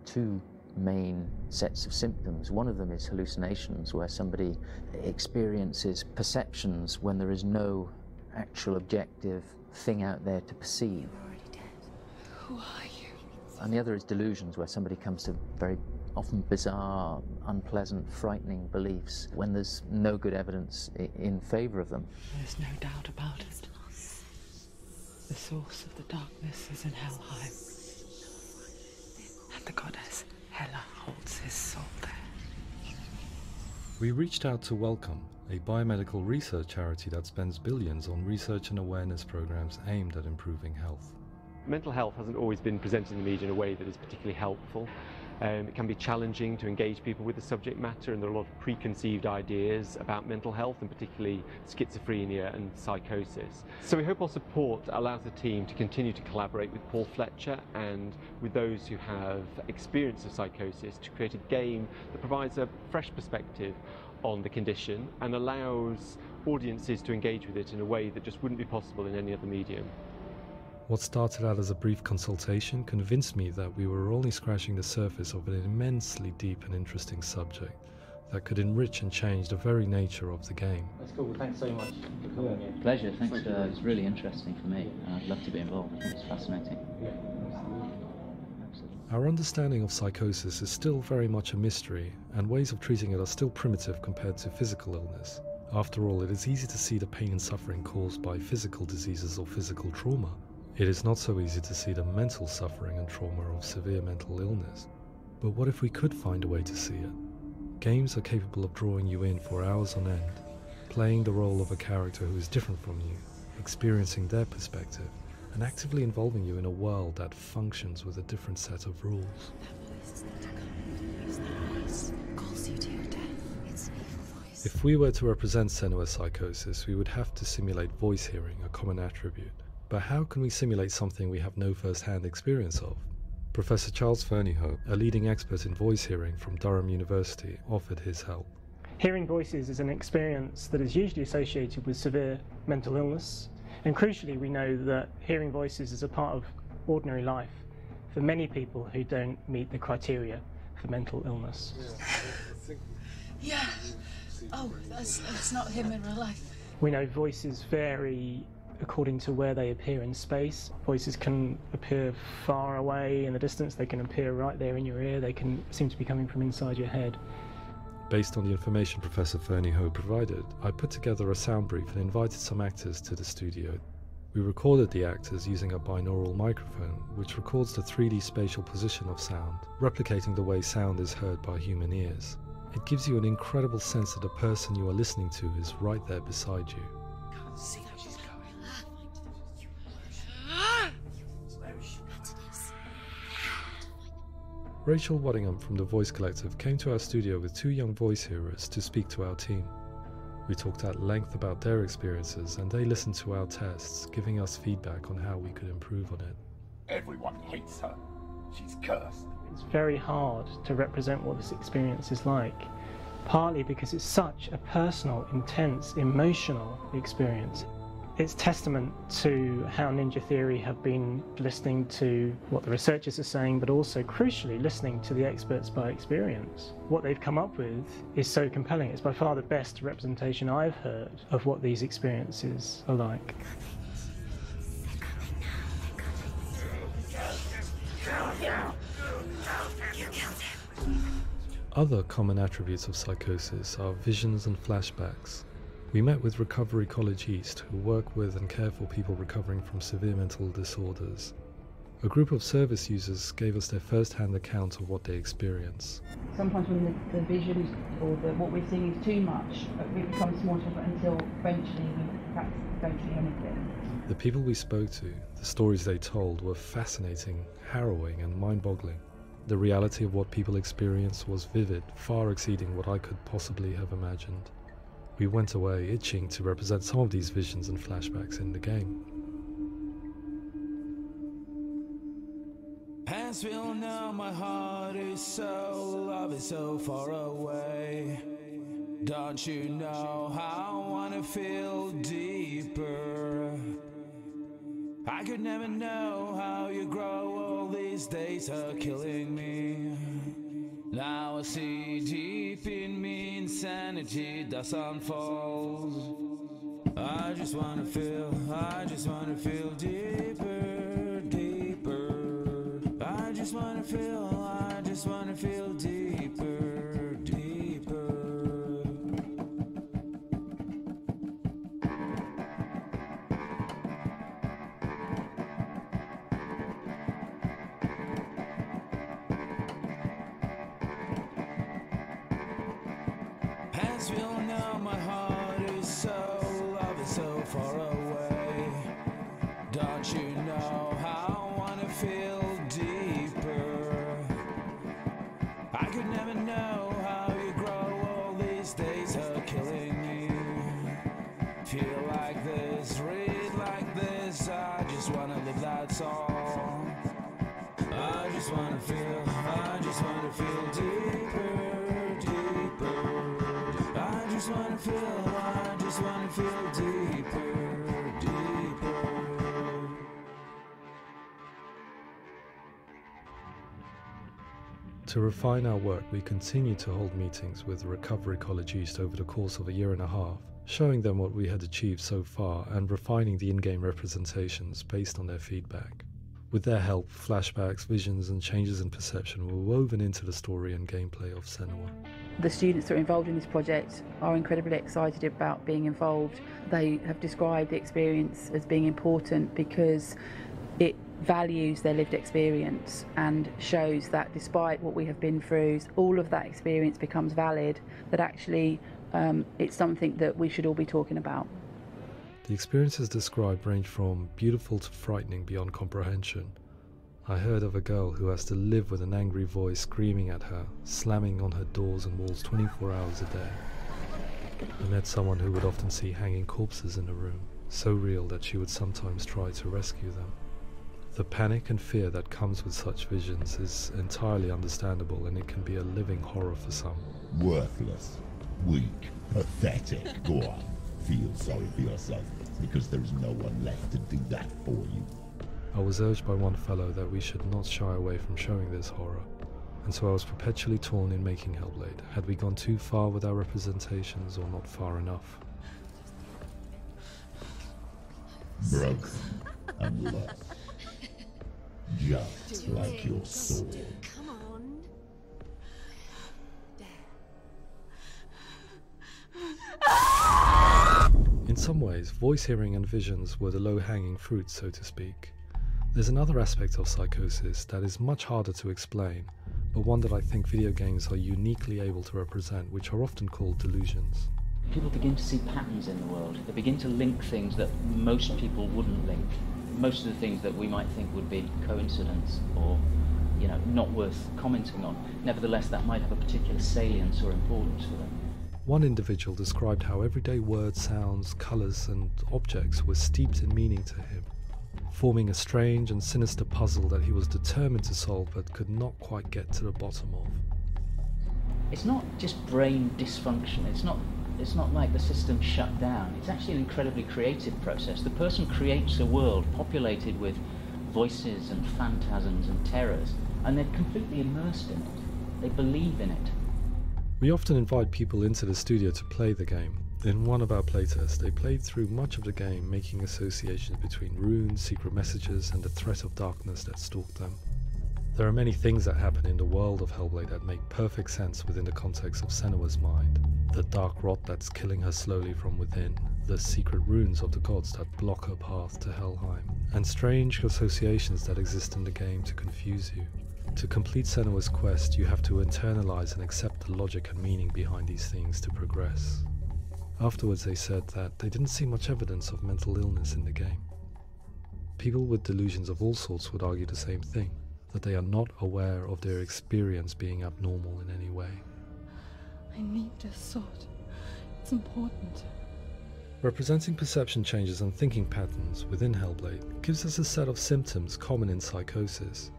two main sets of symptoms. One of them is hallucinations, where somebody experiences perceptions when there is no actual objective thing out there to perceive. You're already dead. Who are you? And the other is delusions, where somebody comes to very often bizarre, unpleasant, frightening beliefs when there's no good evidence in favor of them. There's no doubt about it. The source of the darkness is in Helheim, and the goddess Hela holds his soul there. We reached out to Welcome, a biomedical research charity that spends billions on research and awareness programs aimed at improving health. Mental health hasn't always been presented in the media in a way that is particularly helpful. It can be challenging to engage people with the subject matter, and there are a lot of preconceived ideas about mental health, and particularly schizophrenia and psychosis. So we hope our support allows the team to continue to collaborate with Paul Fletcher and with those who have experience of psychosis to create a game that provides a fresh perspective on the condition and allows audiences to engage with it in a way that just wouldn't be possible in any other medium. What started out as a brief consultation convinced me that we were only scratching the surface of an immensely deep and interesting subject that could enrich and change the very nature of the game. That's cool. Thanks so much for coming here. Pleasure. Thanks. It's really interesting for me. I'd love to be involved. It's fascinating. Yeah. Our understanding of psychosis is still very much a mystery, and ways of treating it are still primitive compared to physical illness. After all, it is easy to see the pain and suffering caused by physical diseases or physical trauma. It is not so easy to see the mental suffering and trauma of severe mental illness. But what if we could find a way to see it? Games are capable of drawing you in for hours on end, playing the role of a character who is different from you, experiencing their perspective, and actively involving you in a world that functions with a different set of rules. If we were to represent Senua's psychosis, we would have to simulate voice hearing, a common attribute. But how can we simulate something we have no first-hand experience of? Professor Charles Fernyhough, a leading expert in voice hearing from Durham University, offered his help. Hearing voices is an experience that is usually associated with severe mental illness, and crucially we know that hearing voices is a part of ordinary life for many people who don't meet the criteria for mental illness. Yeah. Oh, that's not him in real life. We know voices vary according to where they appear in space. Voices can appear far away in the distance, they can appear right there in your ear, they can seem to be coming from inside your head. Based on the information Professor Fernyhough provided, I put together a sound brief and invited some actors to the studio. We recorded the actors using a binaural microphone, which records the 3D spatial position of sound, replicating the way sound is heard by human ears. It gives you an incredible sense that the person you are listening to is right there beside you. Can't see how she's going. Rachel Waddingham from the Voice Collective came to our studio with 2 young voice hearers to speak to our team. We talked at length about their experiences, and they listened to our tests, giving us feedback on how we could improve on it. Everyone hates her. She's cursed. It's very hard to represent what this experience is like, partly because it's such a personal, intense, emotional experience. It's testament to how Ninja Theory have been listening to what the researchers are saying, but also crucially listening to the experts by experience. What they've come up with is so compelling. It's by far the best representation I've heard of what these experiences are like. Other common attributes of psychosis are visions and flashbacks. We met with Recovery College East, who work with and care for people recovering from severe mental disorders. A group of service users gave us their first-hand account of what they experience. Sometimes when the visions or what we're seeing is too much, it becomes more difficult until eventually we perhaps don't see anything. The people we spoke to, the stories they told, were fascinating, harrowing and mind-boggling. The reality of what people experienced was vivid, far exceeding what I could possibly have imagined. We went away itching to represent some of these visions and flashbacks in the game. As we all know, my heart is so, love is so far away. Don't you know how I wanna feel deeper? I could never know how you grow, all these days are killing me. Now I see deep in me insanity does unfold. I just wanna feel deeper, deeper. I just wanna feel deeper, deeper. As eyes will know my heart is so, love is so far away. Don't you know how I wanna feel deeper? I could never know how you grow, all these days are killing me. Feel like this, read like this, I just wanna live, that's all. I just wanna feel deeper, deeper. I just wanna feel deeper, deeper. To refine our work, we continue to hold meetings with Recovery College East over the course of a year and a half, showing them what we had achieved so far and refining the in-game representations based on their feedback. With their help, flashbacks, visions and changes in perception were woven into the story and gameplay of Senua. The students that are involved in this project are incredibly excited about being involved. They have described the experience as being important because it values their lived experience and shows that despite what we have been through, all of that experience becomes valid, that actually it's something that we should all be talking about. The experiences described range from beautiful to frightening beyond comprehension. I heard of a girl who has to live with an angry voice screaming at her, slamming on her doors and walls 24 hours a day. I met someone who would often see hanging corpses in a room, so real that she would sometimes try to rescue them. The panic and fear that comes with such visions is entirely understandable, and it can be a living horror for some. Worthless, weak, pathetic. Go on, feel sorry for yourself, because there is no one left to do that for you. I was urged by one fellow that we should not shy away from showing this horror, and so I was perpetually torn in making Hellblade. Had we gone too far with our representations or not far enough? Broken and lost. Just like your soul. Come on. In some ways, voice hearing and visions were the low-hanging fruit, so to speak. There's another aspect of psychosis that is much harder to explain, but one that I think video games are uniquely able to represent, which are often called delusions. People begin to see patterns in the world. They begin to link things that most people wouldn't link. Most of the things that we might think would be coincidence or, not worth commenting on. Nevertheless, that might have a particular salience or importance for them. One individual described how everyday words, sounds, colours and objects were steeped in meaning to him, forming a strange and sinister puzzle that he was determined to solve but could not quite get to the bottom of. It's not just brain dysfunction. It's not like the system shut down. It's actually an incredibly creative process. The person creates a world populated with voices and phantasms and terrors, and they're completely immersed in it. They believe in it. We often invite people into the studio to play the game. In one of our playtests, they played through much of the game, making associations between runes, secret messages, and the threat of darkness that stalked them. There are many things that happen in the world of Hellblade that make perfect sense within the context of Senua's mind. The dark rot that's killing her slowly from within, the secret runes of the gods that block her path to Helheim, and strange associations that exist in the game to confuse you. To complete Senua's quest, you have to internalize and accept the logic and meaning behind these things to progress. Afterwards, they said that they didn't see much evidence of mental illness in the game. People with delusions of all sorts would argue the same thing, that they are not aware of their experience being abnormal in any way. I need this sword. It's important. Representing perception changes and thinking patterns within Hellblade gives us a set of symptoms common in psychosis.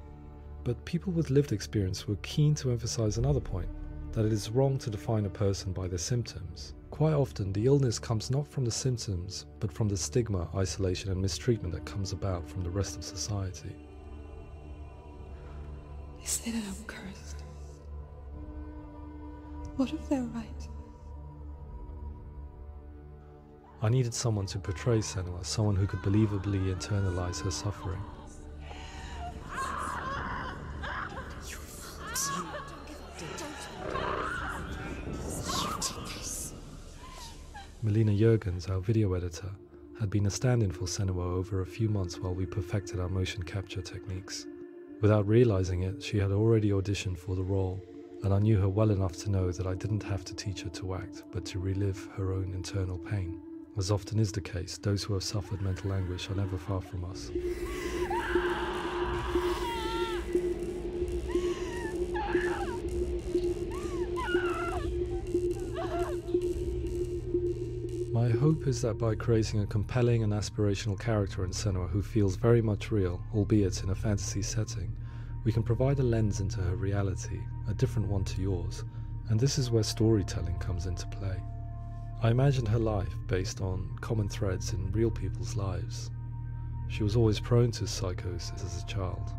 But people with lived experience were keen to emphasize another point, that it is wrong to define a person by their symptoms. Quite often, the illness comes not from the symptoms, but from the stigma, isolation and mistreatment that comes about from the rest of society. They say that I'm cursed. What if they're right? I needed someone to portray Senua, someone who could believably internalize her suffering. Melina Jurgens, our video editor, had been a stand-in for Senua over a few months while we perfected our motion capture techniques. Without realizing it, she had already auditioned for the role, and I knew her well enough to know that I didn't have to teach her to act, but to relive her own internal pain. As often is the case, those who have suffered mental anguish are never far from us. My hope is that by creating a compelling and aspirational character in Senua who feels very much real, albeit in a fantasy setting, we can provide a lens into her reality, a different one to yours, and this is where storytelling comes into play. I imagined her life based on common threads in real people's lives. She was always prone to psychosis as a child.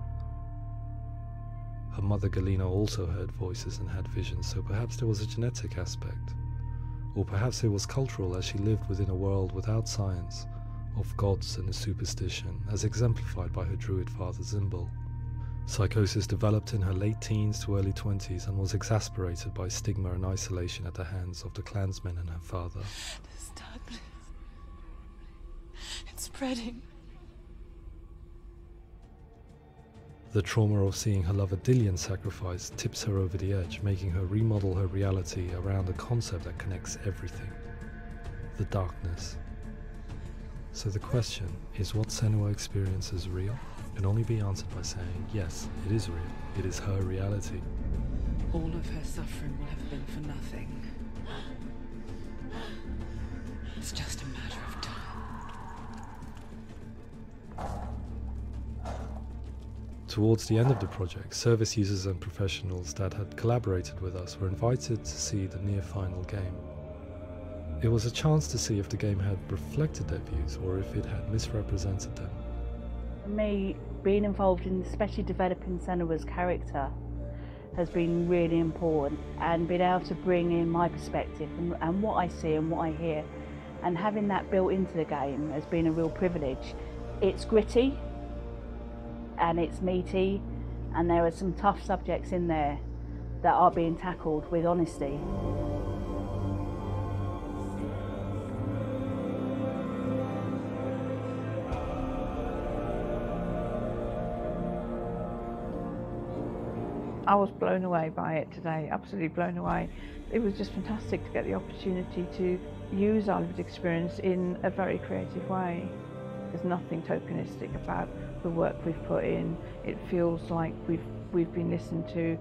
Her mother Galina also heard voices and had visions, so perhaps there was a genetic aspect. Or perhaps it was cultural, as she lived within a world without science, of gods and superstition, as exemplified by her druid father Zimbal. Psychosis developed in her late teens to early 20s and was exacerbated by stigma and isolation at the hands of the clansmen and her father. There's darkness. It's spreading. The trauma of seeing her lover Dillian sacrificed tips her over the edge, making her remodel her reality around a concept that connects everything: the darkness. So the question is, what Senua experiences real? Can only be answered by saying, yes, it is real. It is her reality. All of her suffering will have been for nothing. It's just a matter of time. Towards the end of the project, service users and professionals that had collaborated with us were invited to see the near-final game. It was a chance to see if the game had reflected their views or if it had misrepresented them. For me, being involved in especially developing Senua's character has been really important, and being able to bring in my perspective and what I see and what I hear, and having that built into the game has been a real privilege. It's gritty and it's meaty, and there are some tough subjects in there that are being tackled with honesty. I was blown away by it today, absolutely blown away. It was just fantastic to get the opportunity to use our lived experience in a very creative way. There's nothing tokenistic about the work we've put in. It feels like we've been listened to,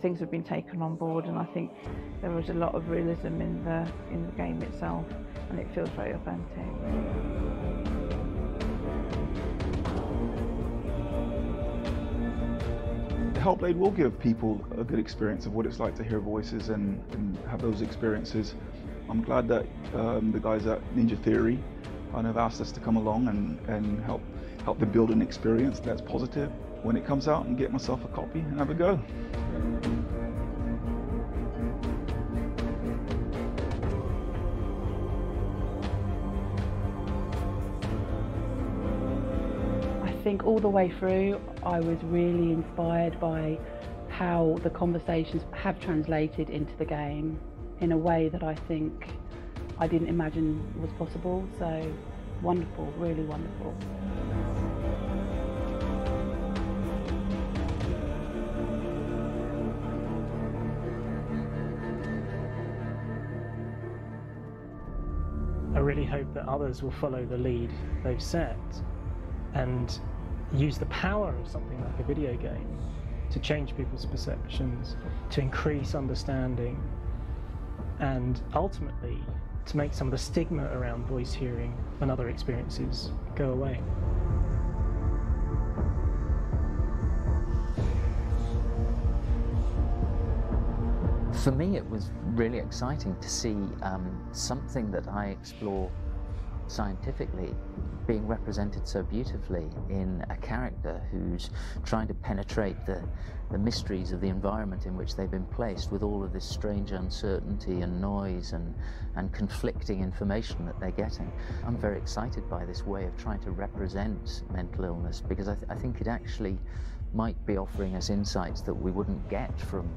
things have been taken on board, and I think there was a lot of realism in the game itself, and it feels very authentic. Hellblade will give people a good experience of what it's like to hear voices and have those experiences. I'm glad that the guys at Ninja Theory kind of asked us to come along and help them build an experience that's positive when it comes out, and get myself a copy and have a go. I think all the way through I was really inspired by how the conversations have translated into the game in a way that I think I didn't imagine was possible. So wonderful, really wonderful. I really hope that others will follow the lead they've set and use the power of something like a video game to change people's perceptions, to increase understanding, and ultimately to make some of the stigma around voice hearing and other experiences go away. For me, it was really exciting to see something that I explore scientifically being represented so beautifully in a character who's trying to penetrate the mysteries of the environment in which they've been placed, with all of this strange uncertainty and noise and conflicting information that they're getting. I'm very excited by this way of trying to represent mental illness, because I think it actually might be offering us insights that we wouldn't get from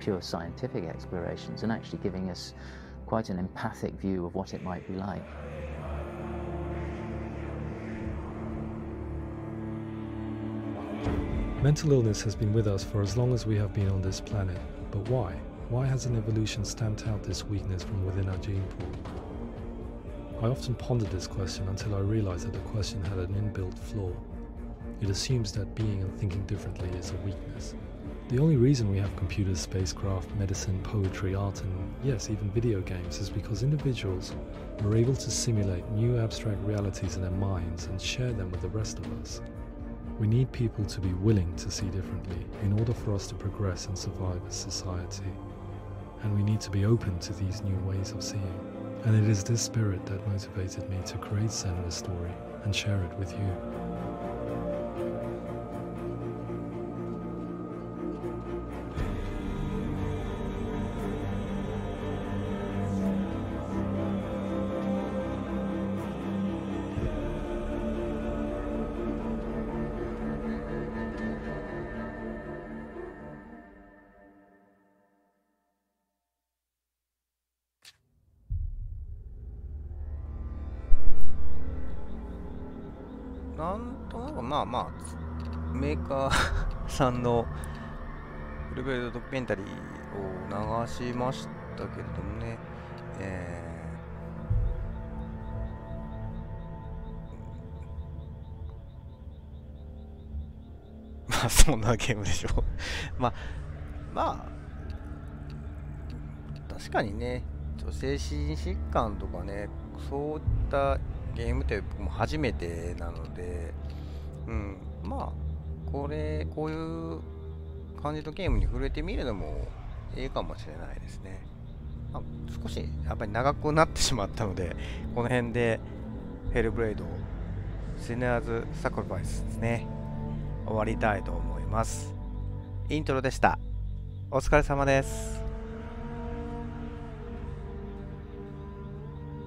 pure scientific explorations, and actually giving us quite an empathic view of what it might be like. Mental illness has been with us for as long as we have been on this planet, but why? Why hasn't evolution stamped out this weakness from within our gene pool? I often pondered this question until I realized that the question had an inbuilt flaw. It assumes that being and thinking differently is a weakness. The only reason we have computers, spacecraft, medicine, poetry, art, and yes, even video games is because individuals are able to simulate new abstract realities in their minds and share them with the rest of us. We need people to be willing to see differently in order for us to progress and survive as society. And we need to be open to these new ways of seeing. And it is this spirit that motivated me to create Senua's story and share it with you.なんとなくメーカーさんのフルベルドドキュメンタリーを流しましたけれどもね、そんなゲームでしょう。確かにね、精神疾患とかね、そういったゲームって僕も初めてなので、こういう感じのゲームに触れてみるのもいいかもしれないですね。少しやっぱり長くなってしまったので、この辺でヘルブレイドセナーズサクリファイスですね、終わりたいと思います。イントロでした。お疲れ様です。